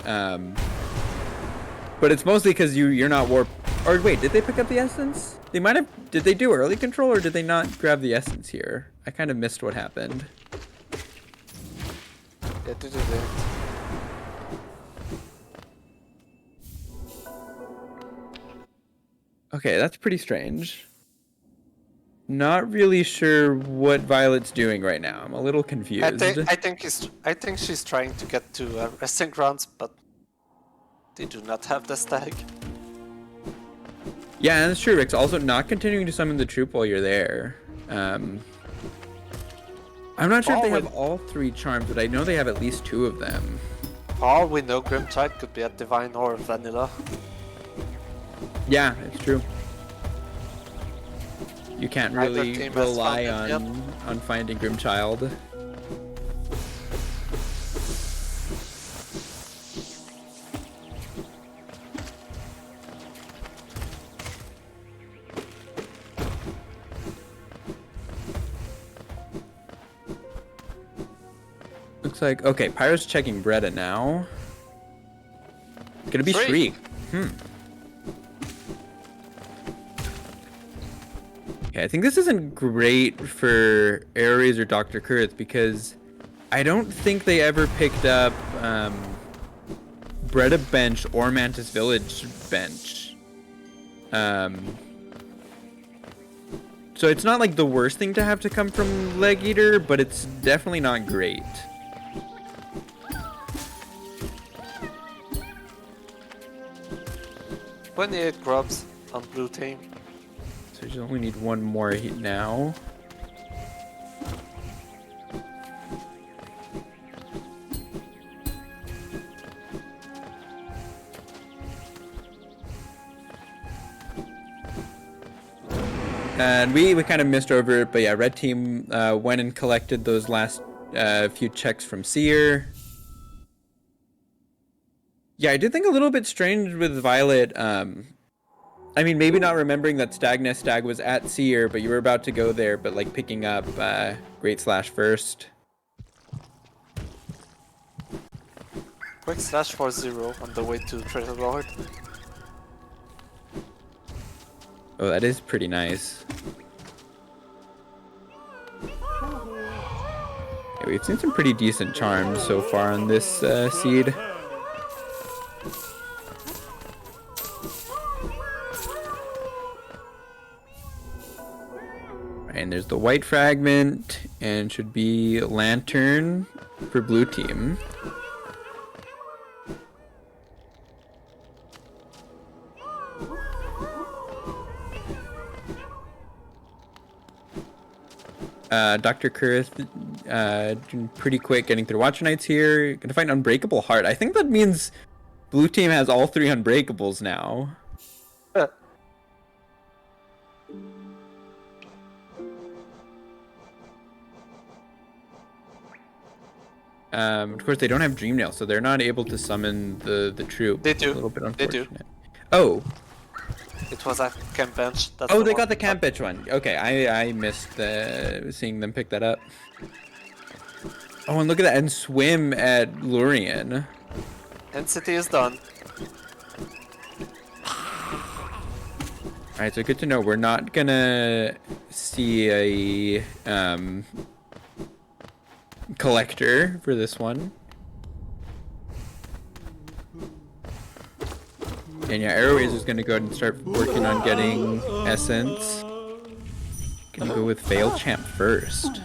but it's mostly because you're not warp. Or wait, did they pick up the essence? They might have. Did they do early control or did they not grab the essence here? I kind of missed what happened. Yeah, they did it. Okay, that's pretty strange. Not really sure what Violet's doing right now. I'm a little confused. I think she's trying to get to resting grounds, but they do not have the stag. Yeah, and that's true, Rick's also not continuing to summon the troop while you're there. I'm not sure if they have all 3 charms, but I know they have at least 2 of them. All we know, Grimtide could be a divine or vanilla. Yeah, it's true. You can't Neither really team has rely found it on finding Grimchild. Looks like, okay, Pyro's checking Bretta now. Gonna be Shriek. Okay, I think this isn't great for AeroRaiser DrKirth because I don't think they ever picked up Bretta bench or Mantis Village bench. So it's not like the worst thing to have to come from Leg Eater, but it's definitely not great. When it grubs on blue team. So you only need 1 more heat now. And we kind of missed over it, but yeah, red team went and collected those last few checks from Seer. Yeah, I did think a little bit strange with Violet. I mean, maybe not remembering that Stag was at Seer, but you were about to go there, but like picking up Great Slash first. Quick slash for 0 on the way to Treasure Lord. Oh, that is pretty nice. Yeah, we've seen some pretty decent charms so far on this seed. And there's the white fragment, and should be Lantern for blue team. DrKirth, doing pretty quick getting through Watcher Knights here. Gonna find Unbreakable Heart. I think that means blue team has all 3 Unbreakables now. Of course, they don't have Dream Nail, so they're not able to summon the troop. They do. A little bit They do. unfortunate. Oh. It was a camp bench. That's Oh, the they one. got the camp bench one. Okay, I missed seeing them pick that up. Oh, and look at that, and swim at Lurien. Density is done. Alright, so good to know. We're not gonna see a collector for this one. And yeah, AeroRaiser is gonna go ahead and start working on getting essence. Gonna go with Veil Champ first.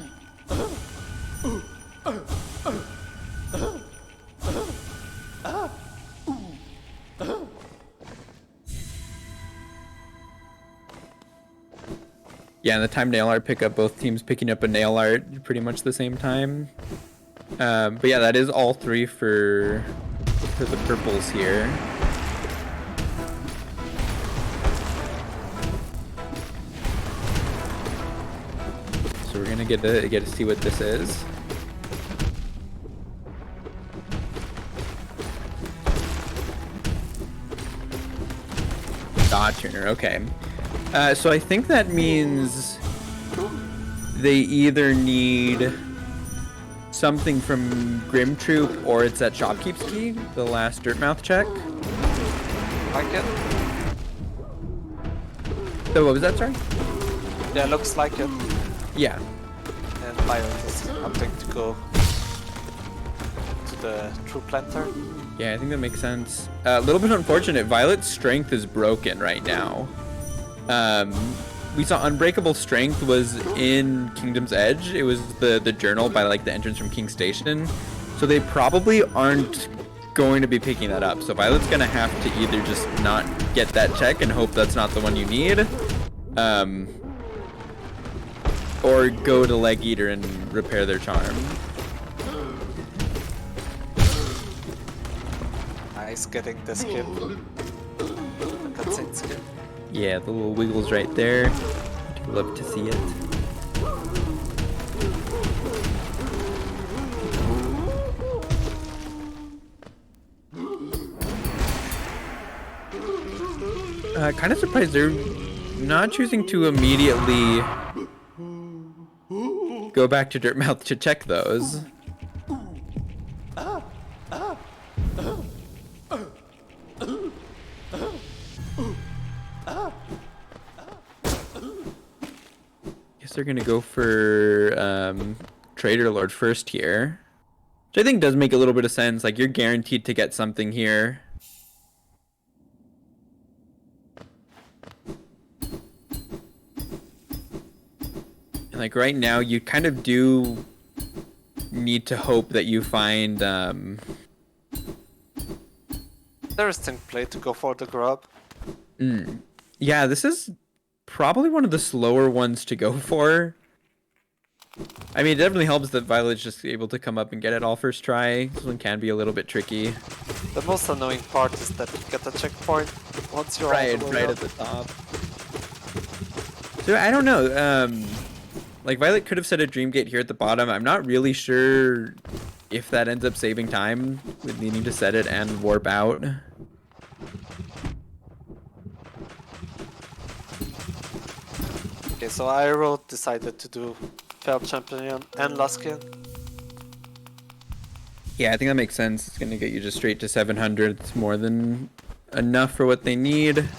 Yeah, and the time nail art pickup, both teams picking up a nail art pretty much the same time. But yeah, that is all 3 for the purples here. So we're gonna get to see what this is. God tuner, okay. So I think that means they either need something from Grim Troop or it's at Shopkeep's Key, the last Dirtmouth check. Like it? So what was that, sorry? Yeah, looks like it. Yeah. And Violet is opting to go to the True Planter. Yeah, I think that makes sense. A little bit unfortunate. Violet's strength is broken right now. We saw Unbreakable Strength was in Kingdom's Edge. It was the journal by like the entrance from King Station. So they probably aren't going to be picking that up. So Violet's gonna have to either just not get that check and hope that's not the one you need, or go to Leg Eater and repair their charm. Nice getting the skin. The cutscene skin. Yeah, the little wiggles right there. I'd love to see it. Kind of surprised they're not choosing to immediately go back to Dirtmouth to check those. Guess they're gonna go for Trader Lord first here, which I think does make a little bit of sense. Like, you're guaranteed to get something here. And like right now, you kind of do need to hope that you find Interesting play to go for the grub. yeah, this is probably one of the slower ones to go for. I mean, it definitely helps that Violet's just able to come up and get it all first try. This one can be a little bit tricky. The most annoying part is that you get a checkpoint once you're all the way Right up. at the top. So I don't know. Like, Violet could have set a Dream Gate here at the bottom. I'm not really sure if that ends up saving time with needing to set it and warp out. Okay, so Aero decided to do Failed Champion and Luskin. Yeah, I think that makes sense. It's gonna get you just straight to 700. It's more than enough for what they need.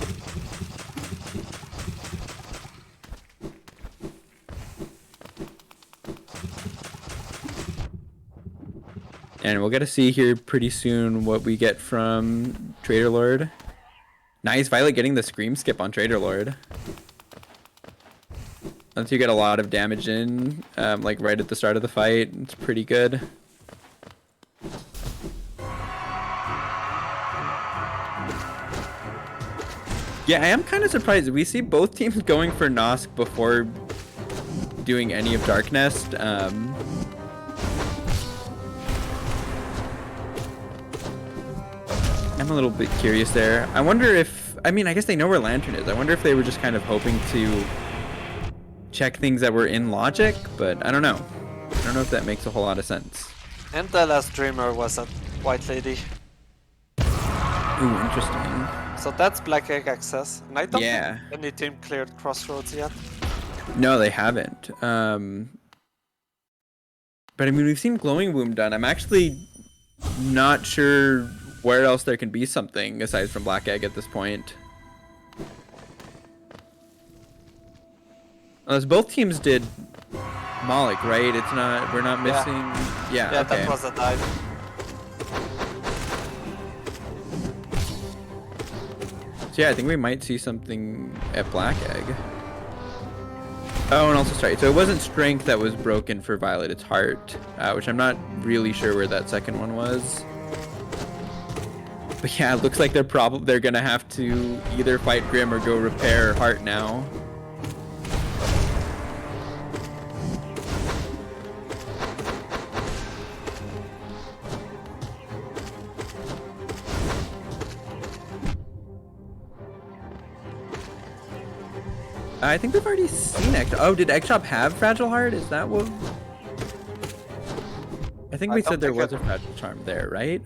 And we'll get to see here pretty soon what we get from Trader Lord. Nice, Violet getting the Scream Skip on Trader Lord. Once you get a lot of damage in, like right at the start of the fight, it's pretty good. Yeah, I am kind of surprised. We see both teams going for Nosk before doing any of Dark Nest. I'm a little bit curious there. I wonder if, I mean, I guess they know where Lantern is. I wonder if they were just kind of hoping to check things that were in logic, but I don't know. I don't know if that makes a whole lot of sense. And the last Dreamer was a White Lady. Ooh, interesting. So that's Black Egg access. And I don't Yeah. think any team cleared Crossroads yet. No, they haven't. But I mean, we've seen Glowing Womb done. I'm actually not sure where else there can be something aside from Black Egg at this point. Unless both teams did Malik, right? It's not, we're not missing. Yeah, Yeah, okay. that was a dive. So yeah, I think we might see something at Black Egg. Oh, and also, sorry, so it wasn't Strength that was broken for Violet, it's Heart, which I'm not really sure where that second one was. But yeah, it looks like they're gonna have to either fight Grim or go repair Heart now. I think they've already seen Egg. Oh, did Egg Shop have Fragile Heart? Is that what? I think we don't said there think was a Fragile Charm there, right?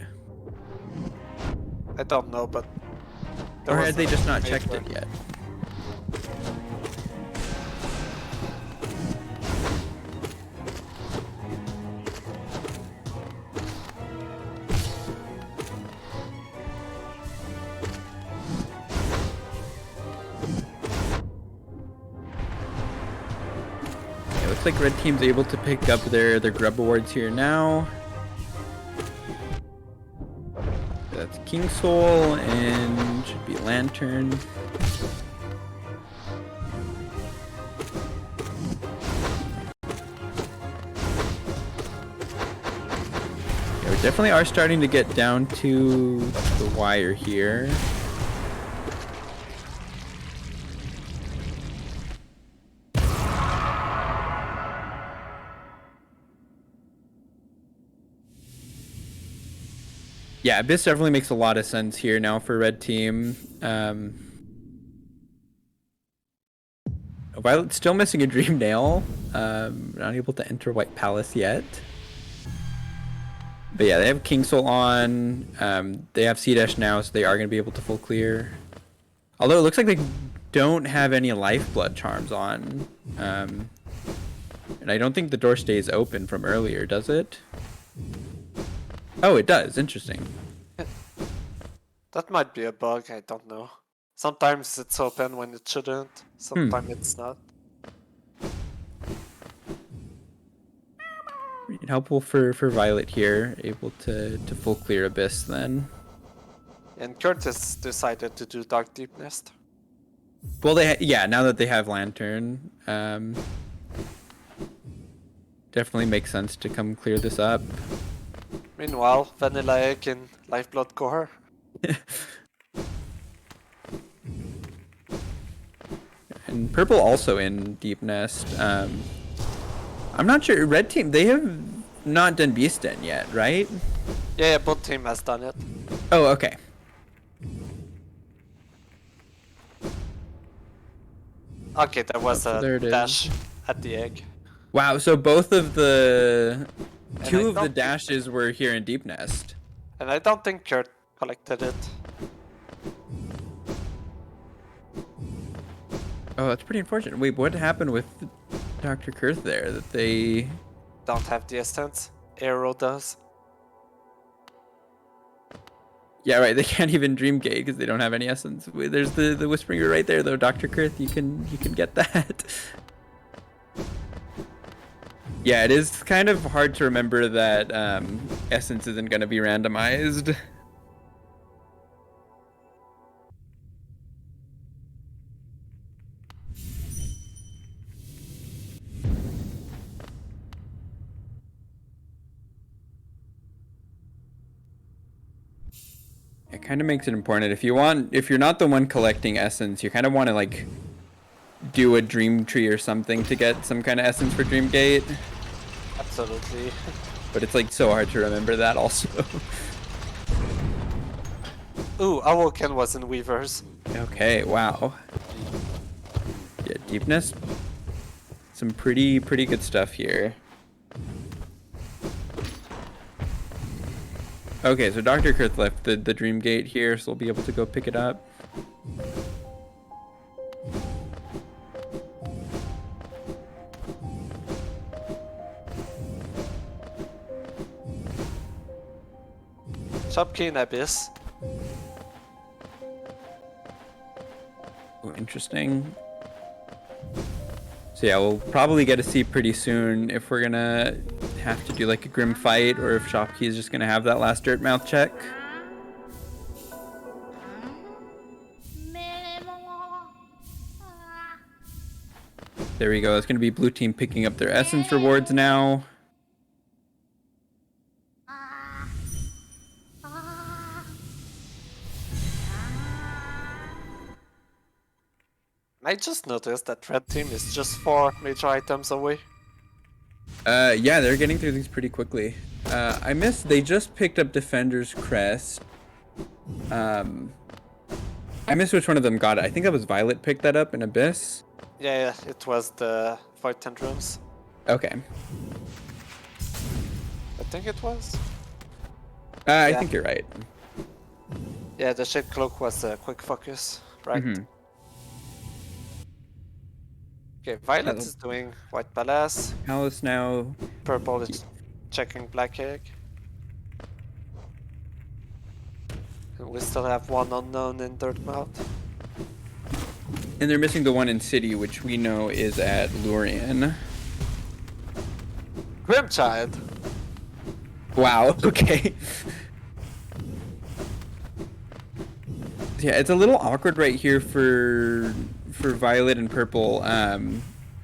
I don't know, but... there Or was had they just not a checked paper. it yet? looks like red team's able to pick up their grub awards here now. That's King Soul and should be Lantern. Yeah, we definitely are starting to get down to the wire here. Yeah, Abyss definitely makes a lot of sense here now for red team. Violet's still missing a Dream Nail. Not able to enter White Palace yet. But yeah, they have King Soul on. They have C-Dash now, so they are going to be able to full clear. Although it looks like they don't have any Lifeblood charms on. And I don't think the door stays open from earlier, does it? Oh, it does. Interesting. That might be a bug, I don't know. Sometimes it's open when it shouldn't, sometimes it's not. Helpful for Violet here, able to full clear Abyss then. And Curtis decided to do Dark Deep Nest. Well, yeah, now that they have Lantern, definitely makes sense to come clear this up. Meanwhile, Vanilla Egg in Lifeblood Core. And purple also in Deep Nest. I'm not sure. Red team, they have not done Beast Den yet, right? Yeah, both team has done it. Oh, okay. Okay, there was Oh, so there a it is. dash at the egg. Wow, so both of the And two I of the don't dashes were here in Deep Nest. And I don't think Kurt collected it. Oh, that's pretty unfortunate. Wait, what happened with DrKirth there? That they... Don't have the essence. Aero does. Yeah, right. They can't even Dream Gate because they don't have any essence. Wait, there's the Whispering right there, though. DrKirth, you can get that. Yeah, it is kind of hard to remember that essence isn't going to be randomized. It kind of makes it important. If you're not the one collecting essence, you kind of want to like do a dream tree or something to get some kind of essence for Dream Gate. Absolutely. But it's like so hard to remember that also. Ooh, Awoken was in Weavers. Okay, wow. Yeah, Deep Nest. Some pretty good stuff here. Okay, so DrKirth left the Dream Gate here, so we'll be able to go pick it up. Shopkey in Abyss. Oh, interesting. So yeah, we'll probably get to see pretty soon if we're gonna have to do like a grim fight or if Shopkey is just gonna have that last dirt mouth check. There we go. It's gonna be blue team picking up their essence rewards now. I just noticed that red team is just 4 major items away. Yeah, they're getting through these pretty quickly. I missed, they just picked up Defender's Crest. I missed which one of them got it. I think that was Violet picked that up in Abyss. Yeah, it was the Void Tendrils. Okay. I think it was. I Yeah. think you're right. Yeah, the Shade Cloak was a quick focus, right? Mhm. Okay, Violet Hello. is doing White Palace. Palace now. Purple is checking Black Egg. And we still have one unknown in Dirtmouth. And they're missing the one in City, which we know is at Lurian. Grimchild. Wow, okay. Yeah, it's a little awkward right here for Violet and Purple.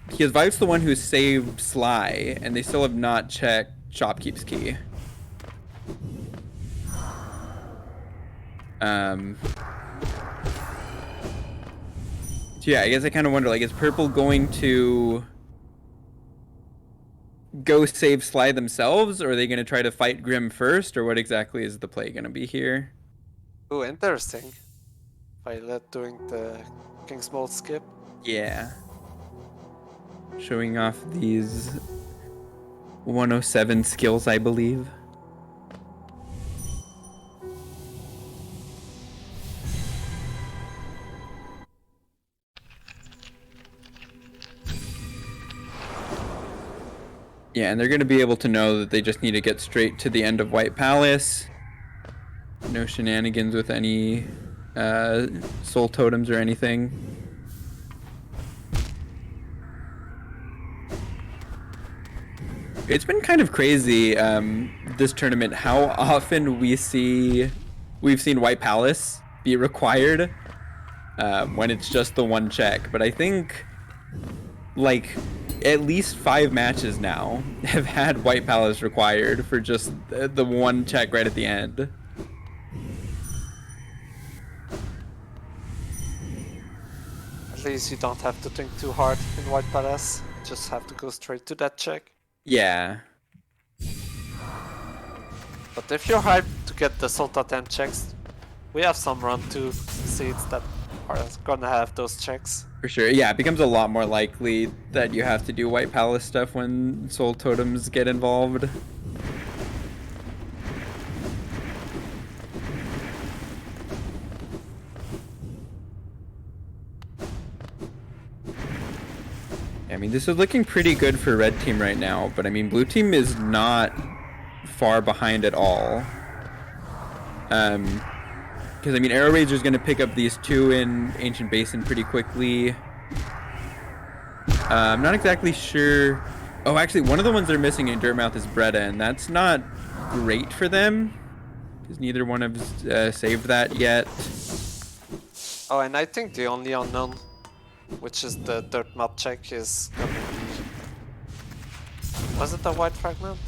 Because Violet's the one who saved Sly, and they still have not checked Shopkeep's key. So yeah, I guess I kind of wonder, like, is Purple going to go save Sly themselves, or are they going to try to fight Grim first, or what exactly is the play going to be here? Ooh, interesting. Violet doing the King's Mold skip. Yeah. Showing off these 107 skills, I believe. Yeah, and they're going to be able to know that they just need to get straight to the end of White Palace. No shenanigans with any soul totems or anything. It's been kind of crazy this tournament how often we've seen White Palace be required when it's just the one check. But I think like at least 5 matches now have had White Palace required for just the one check right at the end. At least you don't have to think too hard in White Palace. You just have to go straight to that check. Yeah. But if you're hyped to get the Soul Totem checks, we have some run 2 seeds that are gonna have those checks. For sure. Yeah, it becomes a lot more likely that you have to do White Palace stuff when soul totems get involved. I mean, this is looking pretty good for red team right now, but I mean, blue team is not far behind at all. Because I mean, AeroRaiser is going to pick up these 2 in Ancient Basin pretty quickly. I'm not exactly sure. Oh, actually, one of the ones they're missing in Dirtmouth is Bretta, and that's not great for them because neither one has saved that yet. Oh, and I think the only unknown, which is the dirt map check, is gonna be... Was it a white fragment?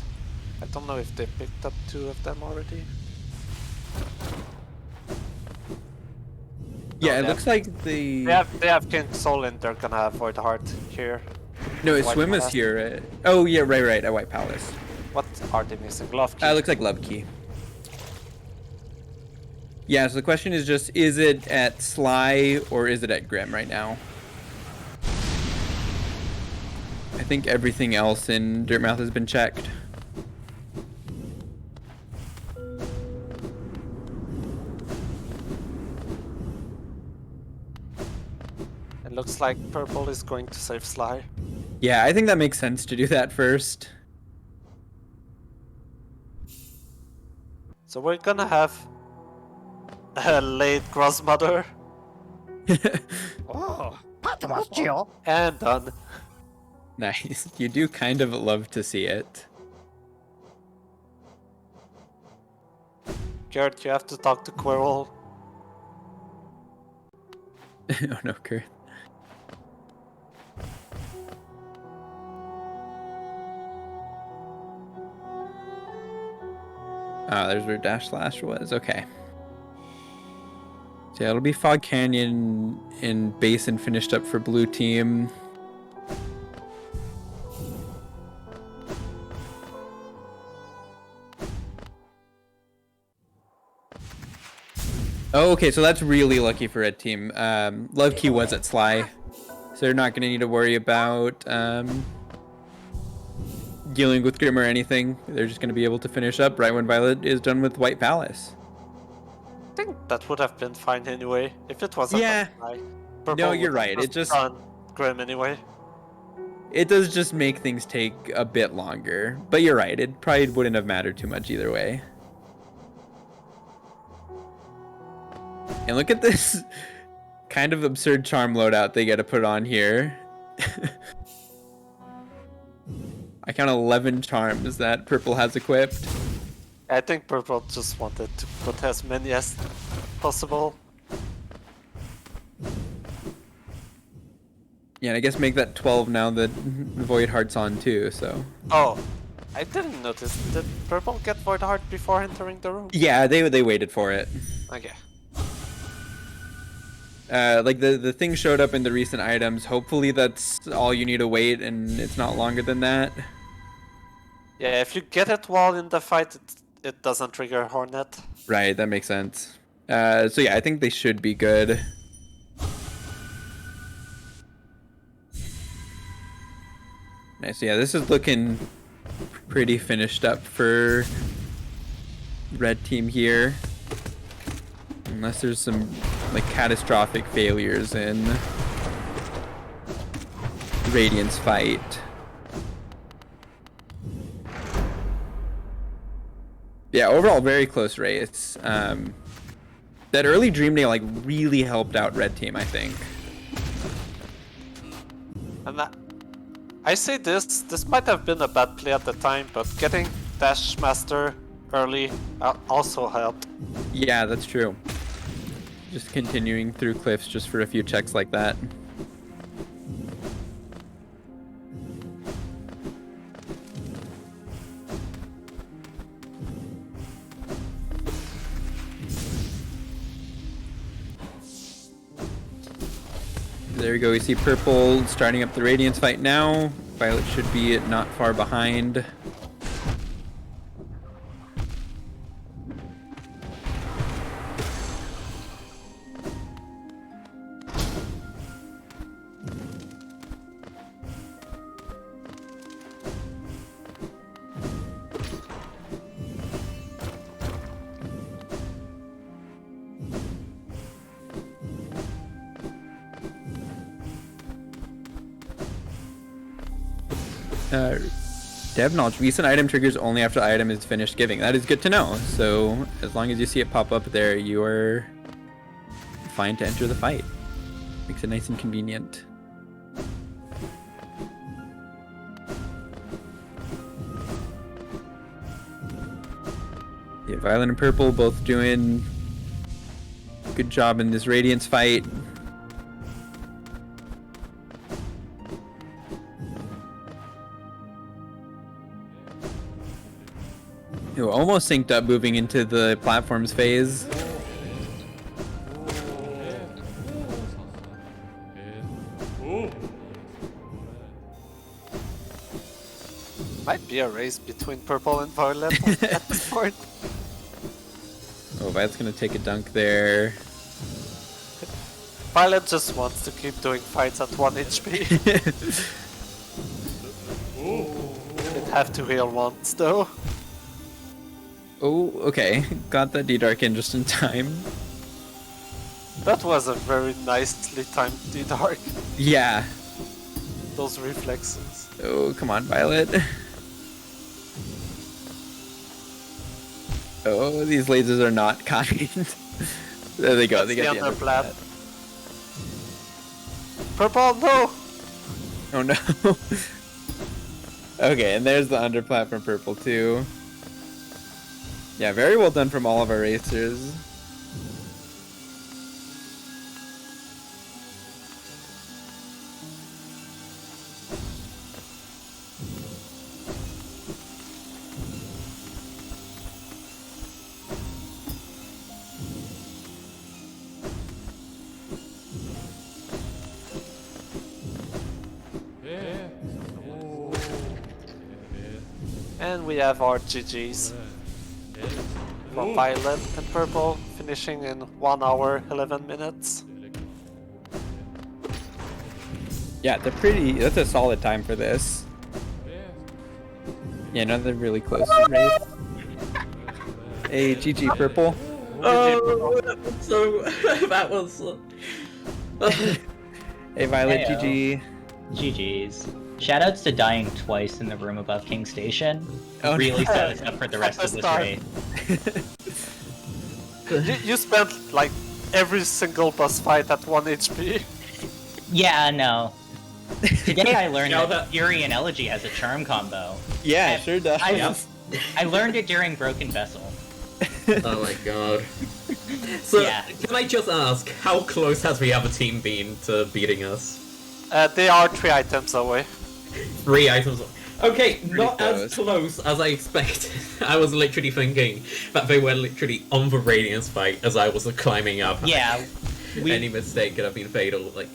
I don't know if they picked up 2 of them already. Yeah, No, it looks like the... They have King Soul and they're gonna have Void Heart here. No, it's White Swim is Palace. here. Oh, yeah, right, at White Palace. What are they missing? Glove Key? Looks like Love Key. Yeah, so the question is just, is it at Sly or is it at Grim right now? I think everything else in Dirtmouth has been checked. It looks like Purple is going to save Sly. Yeah, I think that makes sense to do that first. So we're gonna have a late Grossmother. Oh, Patmos, Jill. And done. Nice. You do kind of love to see it. Garrett, you have to talk to Quirrell. Oh no, Kirth. Ah, there's where Dash Slash was. Okay. So yeah, it'll be Fog Canyon and Basin finished up for blue team. Oh, okay, so that's really lucky for red team. Love Key was at Sly, so they're not going to need to worry about dealing with Grim or anything. They're just going to be able to finish up right when Violet is done with White Palace. I think that would have been fine anyway, if it wasn't Yeah. Sly. No, you're would right, it just- done Grim anyway. It does just make things take a bit longer, but you're right. It probably wouldn't have mattered too much either way. And look at this kind of absurd charm loadout they get to put on here. I count 11 charms that purple has equipped. I think purple just wanted to put as many as possible. Yeah, and I guess make that 12 now that Void Heart's on too, so. Oh, I didn't notice. Did purple get Void Heart before entering the room? Yeah, they waited for it. Okay. Like the thing showed up in the recent items. Hopefully that's all you need to wait and it's not longer than that. Yeah, if you get it while in the fight, it doesn't trigger Hornet. Right, that makes sense. So yeah, I think they should be good. Nice, yeah, this is looking pretty finished up for red team here. Unless there's some like catastrophic failures in Radiant's fight. Yeah, overall very close race. That early Dream Nail like really helped out red team, I think. And I say this might have been a bad play at the time, but getting Dash Master early also helped. Yeah, that's true. Just continuing through cliffs just for a few checks like that. There we go, we see purple starting up the Radiance fight now. Violet should be not far behind. Dev knowledge. Recent item triggers only after the item is finished giving. That is good to know. So as long as you see it pop up there, you are fine to enter the fight. Makes it nice and convenient. Yeah, Violet and Purple both doing a good job in this Radiance fight. Ooh, almost synced up moving into the platforms phase. Might be a race between purple and violet at this point. Oh, Violet's gonna take a dunk there. Violet just wants to keep doing fights at 1 HP. It have to heal once though. Oh, okay. Got that D-Dark in just in time. That was a very nicely timed D-Dark. Yeah. Those reflexes. Oh, come on, Violet. Oh, these lasers are not kind. There they go. They That's get the the underplat. Purple, no! Oh no. Okay, and there's the underplat from purple too. Yeah, very well done from all of our racers. And we have our GGs. For violet and purple, finishing in 1 hour 11 minutes. Yeah, that's a solid time for this. Yeah, another really close race. Hey, GG purple. Oh, so that was. Hey, Violet, Heyo. GG. GG's. Shoutouts to dying twice in the room above King Station. Oh, Really no. set us up for the rest of this raid. You spent like every single boss fight at 1 HP. Yeah, no. Today I learned Yeah, that Fury and Elegy has a charm combo. Yeah, it sure does. I learned it during Broken Vessel. Oh my god. So, Yeah. can I just ask, how close has the other team been to beating us? They are 3 items away. 3 items. Okay, not close. as close as I expected. I was literally thinking that they were literally on the Radiance fight as I was climbing up. Yeah. Any mistake could have been fatal. Like,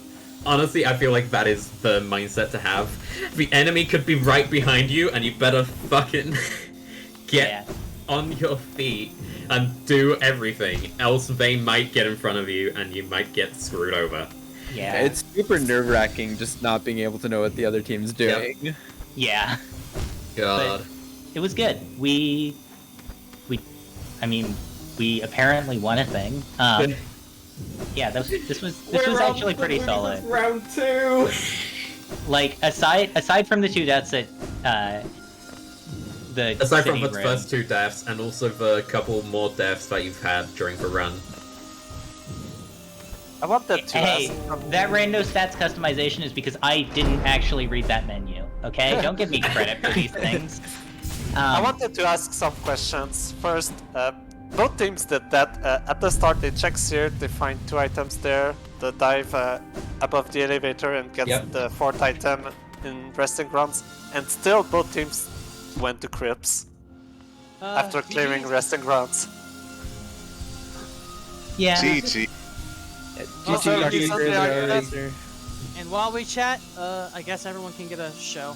honestly, I feel like that is the mindset to have. The enemy could be right behind you, and you better fucking get on your feet and do everything, else they might get in front of you, and you might get screwed over. Yeah. It's super nerve-wracking just not being able to know what the other team's doing. Yeah. God. But it was good. We apparently won a thing. Yeah, this was actually pretty solid. Round 2. Like aside from the 2 deaths that Aside from city the room, first 2 deaths, and also the couple more deaths that you've had during the run. I wanted to Hey, ask... that rando stats customization is because I didn't actually read that menu. Okay, don't give me credit for these things. I wanted to ask some questions. First, both teams did that. At the start, they check here, they find 2 items there, they dive above the elevator and get the 4th item in resting grounds, and still both teams went to crypts after clearing resting grounds. Yeah. GG. And while we chat, I guess everyone can get a show.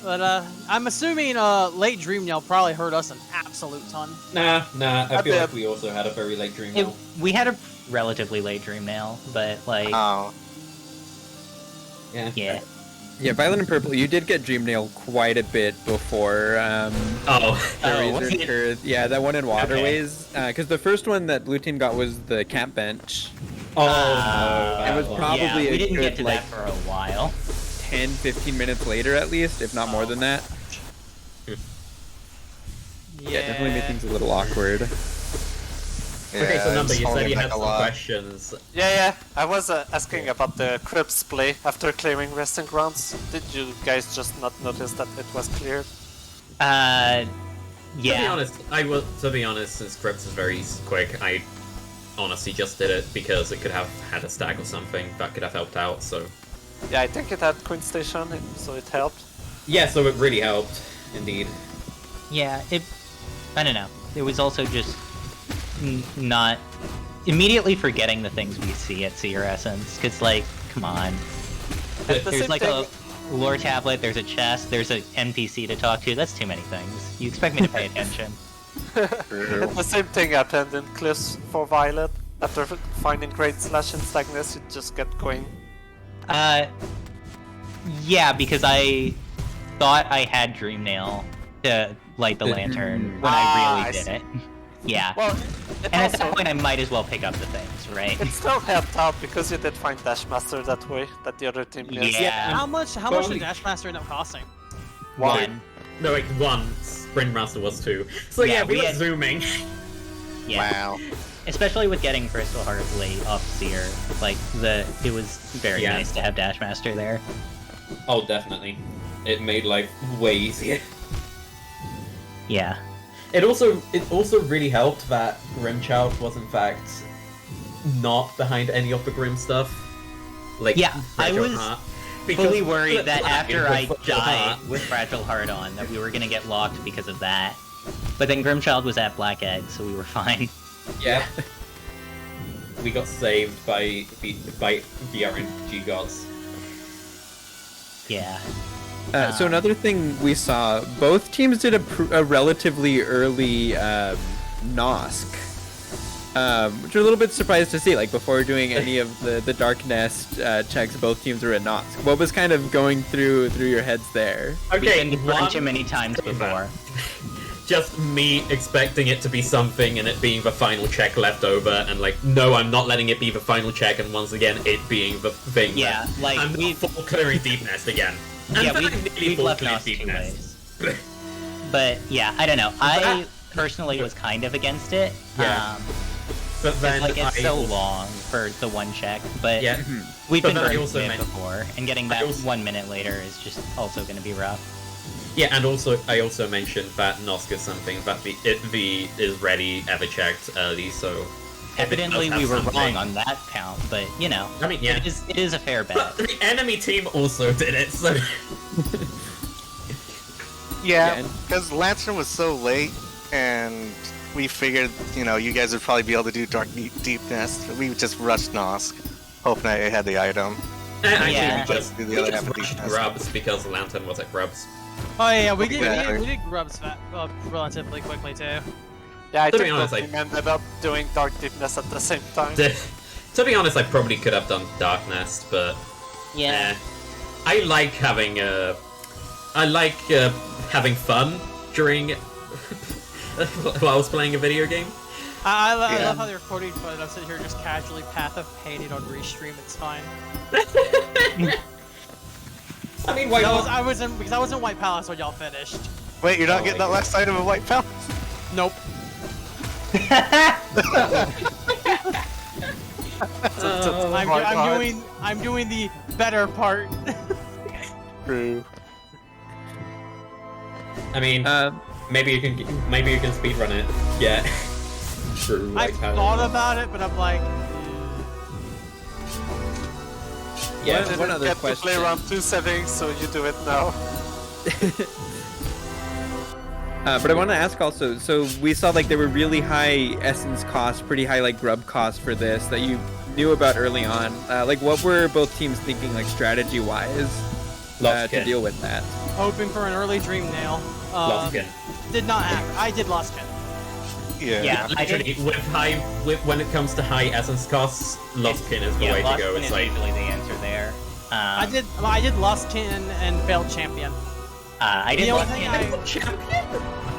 But I'm assuming late Dream Nail probably hurt us an absolute ton. Nah, I feel like we also had a very late Dream Nail. We had a relatively late Dream Nail, but like... Oh. Yeah. Yeah, Violet and Purple, you did get Dream Nail quite a bit before DrKirth. Yeah, that one in Waterways. Because the first one that Blue Team got was the camp bench. Oh, no. It was probably we a didn't good, get to like, that for a while. 10-15 minutes later at least, if not more than that. Yeah, definitely made things a little awkward. Yeah, Okay, so Number, it's you said holding you back had a some lot. questions. Yeah, I was asking about the crypts play after clearing resting grounds. Did you guys just not notice that it was cleared? Yeah. To be honest, since Crypts is very quick, I honestly just did it because it could have had a stack or something that could have helped out, so... Yeah, I think it had Queen Station, so it helped. Yeah, so it really helped, indeed. Yeah, I don't know. It was also just not immediately forgetting the things we see at Seer Essence, because, like, come on. There's like a lore tablet, there's a chest, there's an NPC to talk to. That's too many things. You expect me to pay attention. The same thing happened in Cliffs for Violet. After finding Great Slash and Stagnus, you just get going. Yeah, because I thought I had Dream Nail to light the lantern when I really did it. Yeah. Well, and at that point I might as well pick up the things, right? It still helped out because you did find Dashmaster that way, that the other team did. Yeah. How much did Dashmaster end up costing? 1. No, wait, 1. Sprint Master was 2. So yeah, we were zooming. Yeah. Wow. Especially with getting Crystal Heart late off Seer, like it was very nice to have Dashmaster there. Oh, definitely. It made life way easier. Yeah. It also really helped that Grimchild was in fact not behind any of the Grim stuff. Like, yeah, I Fragile was Heart. fully worried that after I Fragile died Heart. with Fragile Heart on, that we were gonna get locked because of that. But then Grimchild was at Black Egg, so we were fine. Yeah. We got saved by the RNG gods. Yeah. So another thing we saw, both teams did a relatively early Nosk, which we're a little bit surprised to see. Like before doing any of the Dark Nest checks, both teams were at Nosk. What was kind of going through your heads there? Okay, We've been burned too many times before. Just me expecting it to be something and it being the final check left over, and like, no, I'm not letting it be the final check, and once again, it being the thing. Yeah, like I'm full clearing Deep Nest again. And yeah, then I'm we've nearly full left clearing us Deep 2 Nest. ways. But yeah, I don't know. I personally was kind of against it. Yeah. But then Like, it's so also- long for the one check, but Yeah. we've But been then I burned also from it meant- before, and getting I that also- 1 minute later is just also going to be rough. Yeah, and also I also mentioned that Nosk is something that the is ready ever checked early, so if it does Evidently, have we were something- wrong on that count, but you know, I mean, yeah. it is a fair bet. But the enemy team also did it, so Yeah, because Lantern was so late, and we figured, you know, you guys would probably be able to do Dark Deep Nest. We just rushed Nosk, hoping I had the item. I Yeah. think we just, Do the we other just half of rushed Deep Nest. Grubs because Lantern was at Grubs. Oh yeah, we did Exactly. grubs relatively quickly too. Yeah, I To be think honest, the team ended up doing Dark Deepness at the same time. To be honest, I probably could have done Dark Nest, but Yeah. I like having having fun during while I was playing a video game. I Yeah. love how they're recording, but I'm sitting here just casually Path of Painted on restream. It's fine. I mean, why Because not? I was in White Palace when y'all finished. Wait, you're not Oh getting my that last item of White Palace? Nope. I'm doing the better part. True. I mean, maybe you can speedrun it. Yeah. True. I thought about it, but I'm like, Yeah, Didn't one other get question. to play round 2 settings, so you do it now. But I want to ask also, so we saw like there were really high essence costs, pretty high like grub costs for this that you knew about early on. Like what were both teams thinking like strategy wise to Lostkin. deal with that? hoping for an early Dream Nail. Lostkin. Did not happen. I did Lostkin. Yeah. Yeah, I Literally, did. when it comes to high essence costs, Lostkin is the Yeah, way Lost to go. Kin It's is like usually the answer there. I did Lostkin and failed Champion. I did The only Lost thing Kin.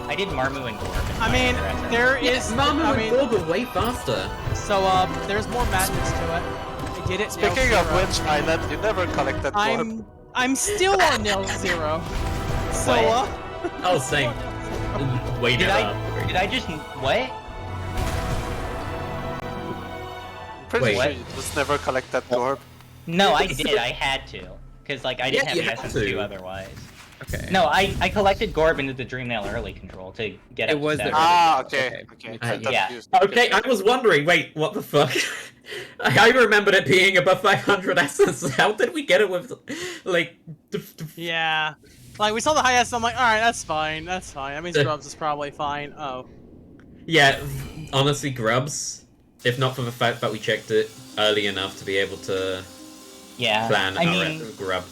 I did Marmu and Gorb. I mean, there is. Mama I would mean, go the way faster. so there's more madness to it. I did it. Speaking nail of zero. which, Island, you never collected Gorb. I'm still on nail zero. So Oh, same. Way Did down. I just what? Pretty Wait. sure you just never collected Gorb. No, I did. I had to, because like I didn't Yeah, have you the had essence to. to otherwise. Okay. No, I collected Gorb into the Dream Nail early control to get It up to was the seven. Ah, Okay. okay. Yeah. Okay, I was wondering, wait, what the fuck? I remembered it being above 500 essence. How did we get it with, like, yeah. Like we saw the highest. I'm like, all right, that's fine. That's fine. That means Grubs is probably fine. Oh. Yeah, honestly, Grubs, if not for the fact that we checked it early enough to be able to Yeah. plan I our mean, Grub.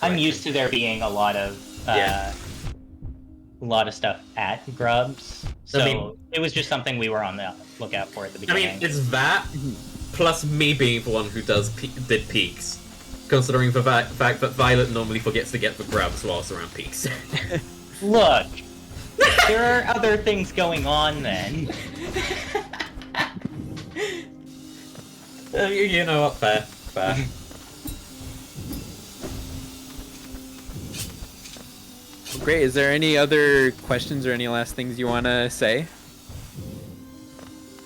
I'm used to there being a lot of stuff at Grubs, so I mean- it was just something we were on the lookout for at the I beginning. mean, it's that, plus me being the one who did peaks. Considering the fact that Violet normally forgets to get the Grubs whilst around peaks. Look, there are other things going on then. You know what, fair. Great. Is there any other questions or any last things you want to say?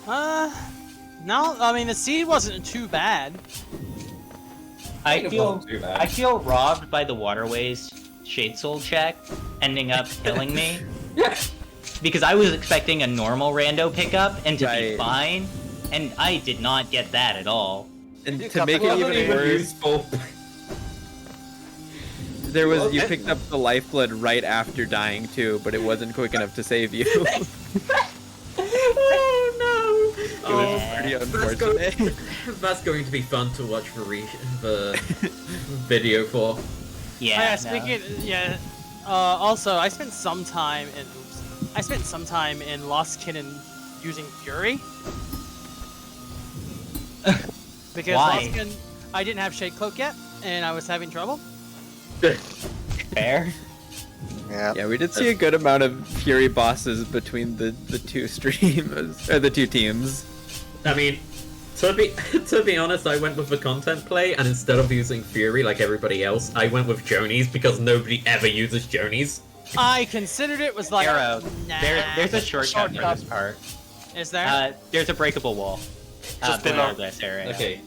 No. I mean, the seed wasn't too bad. I feel wasn't too bad. I feel robbed by the Waterways Shade Soul check ending up killing me. Because I was expecting a normal rando pickup and to be Right. fine, and I did not get that at all. And You to got make the it wasn't even worse, useful. there was you picked up the lifeblood right after dying too, but it wasn't quick enough to save you. It Oh no! was Yeah. pretty That's unfortunate. That's going to be fun to watch the video for. Yeah. Oh, yeah. Also, I spent some time in Lost Kitten using Fury. Because Why? Lost Kitten, I didn't have Shade Cloak yet, and I was having trouble. Fair. Yeah. Yeah, we did see a good amount of Fury bosses between the two streams or the two teams. I mean, to be honest, I went with the content play, and instead of using Fury like everybody else, I went with Jonies because nobody ever uses Jonies. I considered it was like, Arrow. nah. There's a shortcut for this part. Is there? There's a breakable wall. Just below below. this area. Okay.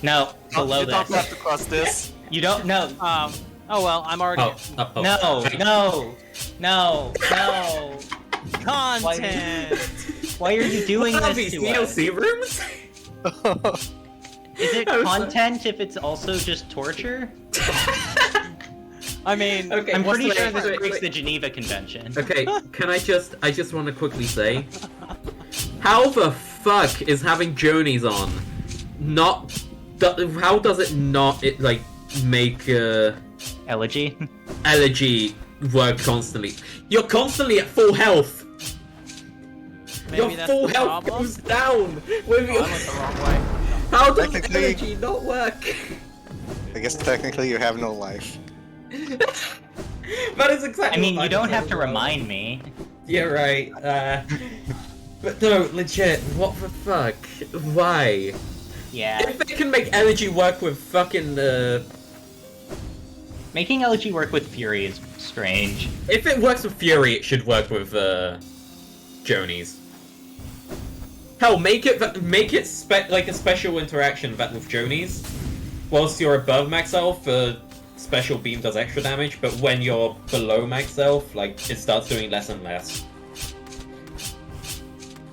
No, below You don't this. have to cross this. You don't. No. Oh well, I'm already. Oh. No. No. No. No. Content. Why are you doing What are this these to us? DLC rooms? Is it I'm sorry. content if it's also just torture? I mean, Okay, I'm pretty wait, sure this wait, breaks wait. the Geneva Convention. Okay, I just want to quickly say, how the fuck is having Jonies on how does it not make Elegy? Elegy work constantly? You're constantly at full health. maybe Your that's full the health problem. goes down. With Oh, your... I went the wrong way. How does Technically- Elegy not work? I guess technically you have no life. That is exactly. I mean, what you don't said have as to well. remind me. Yeah, right. But no, legit. What the fuck? Why? Yeah. If they can make Elegy work with fucking Making Elegy work with Fury is strange. if it works with Fury, it should work with Jonies. Hell, make it like a special interaction that with Jonies. Whilst you're above max health, special beam does extra damage, but when you're below max health, like it starts doing less and less.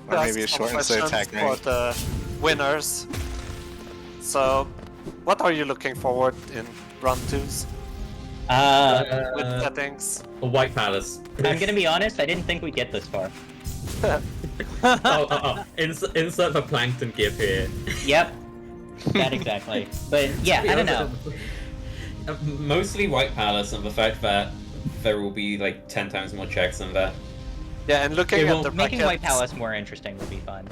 Or maybe it That's some shortens the questions attack for range. the winners. So, what are you looking forward in run 2s with settings? A White Palace. I'm gonna be honest, I didn't think we'd get this far. Insert the plankton gif here. Yep. That exactly. But yeah, I don't know. Mostly White Palace and the fact that there will be like 10 times more checks than that. Yeah, and looking Okay, at well, the Making brackets. White Palace more interesting would be fun.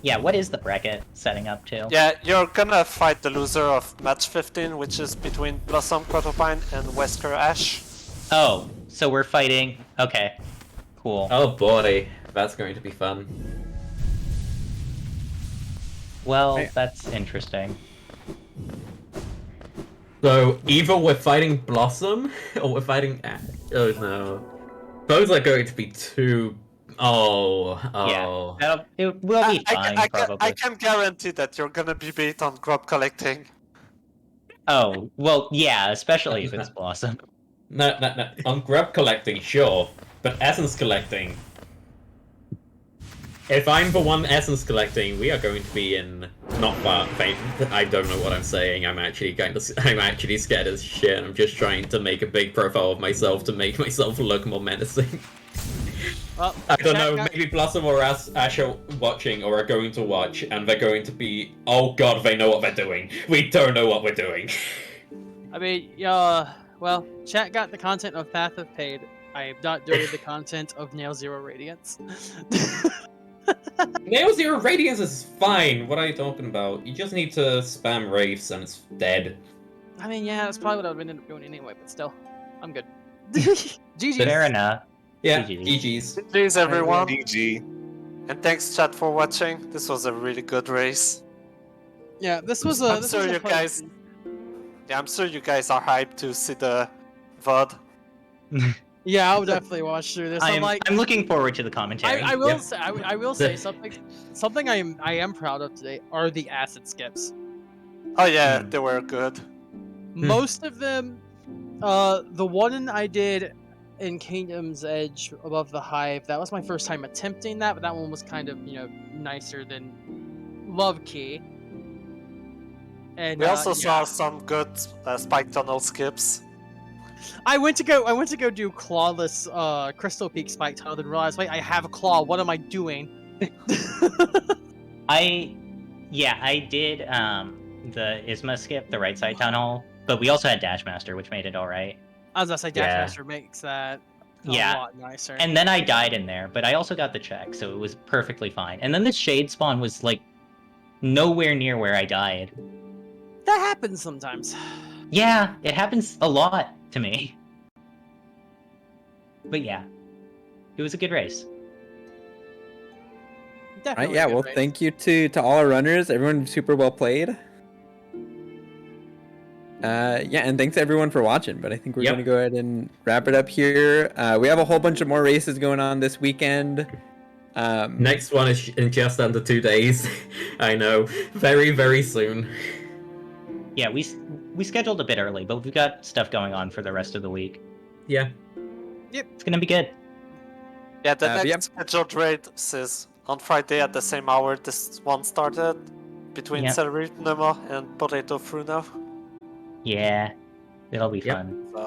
Yeah, what is the bracket setting up to? Yeah, you're gonna fight the loser of match 15, which is between Blossom Protopine and Wesker Ash. Oh, so we're fighting. Okay. Cool. Oh boy, that's going to be fun. Well, that's interesting. So either we're fighting Blossom or we're fighting oh no. Those are going to be too Yeah, it will be fine, probably. I can guarantee that you're gonna be beat on crop collecting. Oh, well, yeah, especially if it's Blossom. No. On grub collecting, sure, but essence collecting. If I'm the one essence collecting, we are going to be in not far. I don't know what I'm saying. I'm actually scared as shit. I'm just trying to make a big profile of myself to make myself look more menacing. Well, I don't know. Maybe Blossom or Ash are watching or are going to watch, and they're going to be, oh god, they know what they're doing. We don't know what we're doing. I mean, well, chat got the content of Path of Pain. I am not doing the content of Nail Zero Radiance. Nail Zero Radiance is fine. What are you talking about? You just need to spam Wraiths and it's dead. I mean, yeah, that's probably what I would end up doing anyway, but still, I'm good. GG. Fair enough. Yeah, GG's. GG's. Please, everyone. DG. And thanks, chat, for watching. This was a really good race. Yeah, this was a. I'm this sure was a you fun guys. one. Yeah, I'm sure you guys are hyped to see the VOD. Yeah, I'll definitely watch through this. I'm like, I'm looking forward to the commentary. I will Yep. say, I will say something I am proud of today are the acid skips. Oh yeah, they were good. Most of them, the one I did in Kingdom's Edge above the Hive, that was my first time attempting that, but that one was kind of, nicer than Love Key. And We also saw yeah. some good spike tunnel skips. I went to go do clawless Crystal Peak Spike Tunnel, then realized, wait, I have a claw. What am I doing? I did the Isma skip, the right side tunnel, but we also had Dashmaster, which made it alright. As I say, Yeah. Dashmaster makes that a Yeah. lot nicer. And then I died in there, but I also got the check, so it was perfectly fine. And then the Shade spawn was like nowhere near where I died. that happens sometimes. Yeah, it happens a lot to me. But yeah, it was a good race. All right, Definitely yeah, a good well, race. thank you to all our runners. Everyone super well played. Yeah, and thanks everyone for watching. But I think we're Yep. going to go ahead and wrap it up here. We have a whole bunch of more races going on this weekend. Next one is in just under 2 days. I know. Very, very soon. Yeah, we scheduled a bit early, but we've got stuff going on for the rest of the week. Yeah. It's gonna be good. Yeah, the yeah. next scheduled raid is on Friday at the same hour this one started, between Yep. Celery Pneuma and Potato Fruno. Yeah, it'll be Yep. fun. So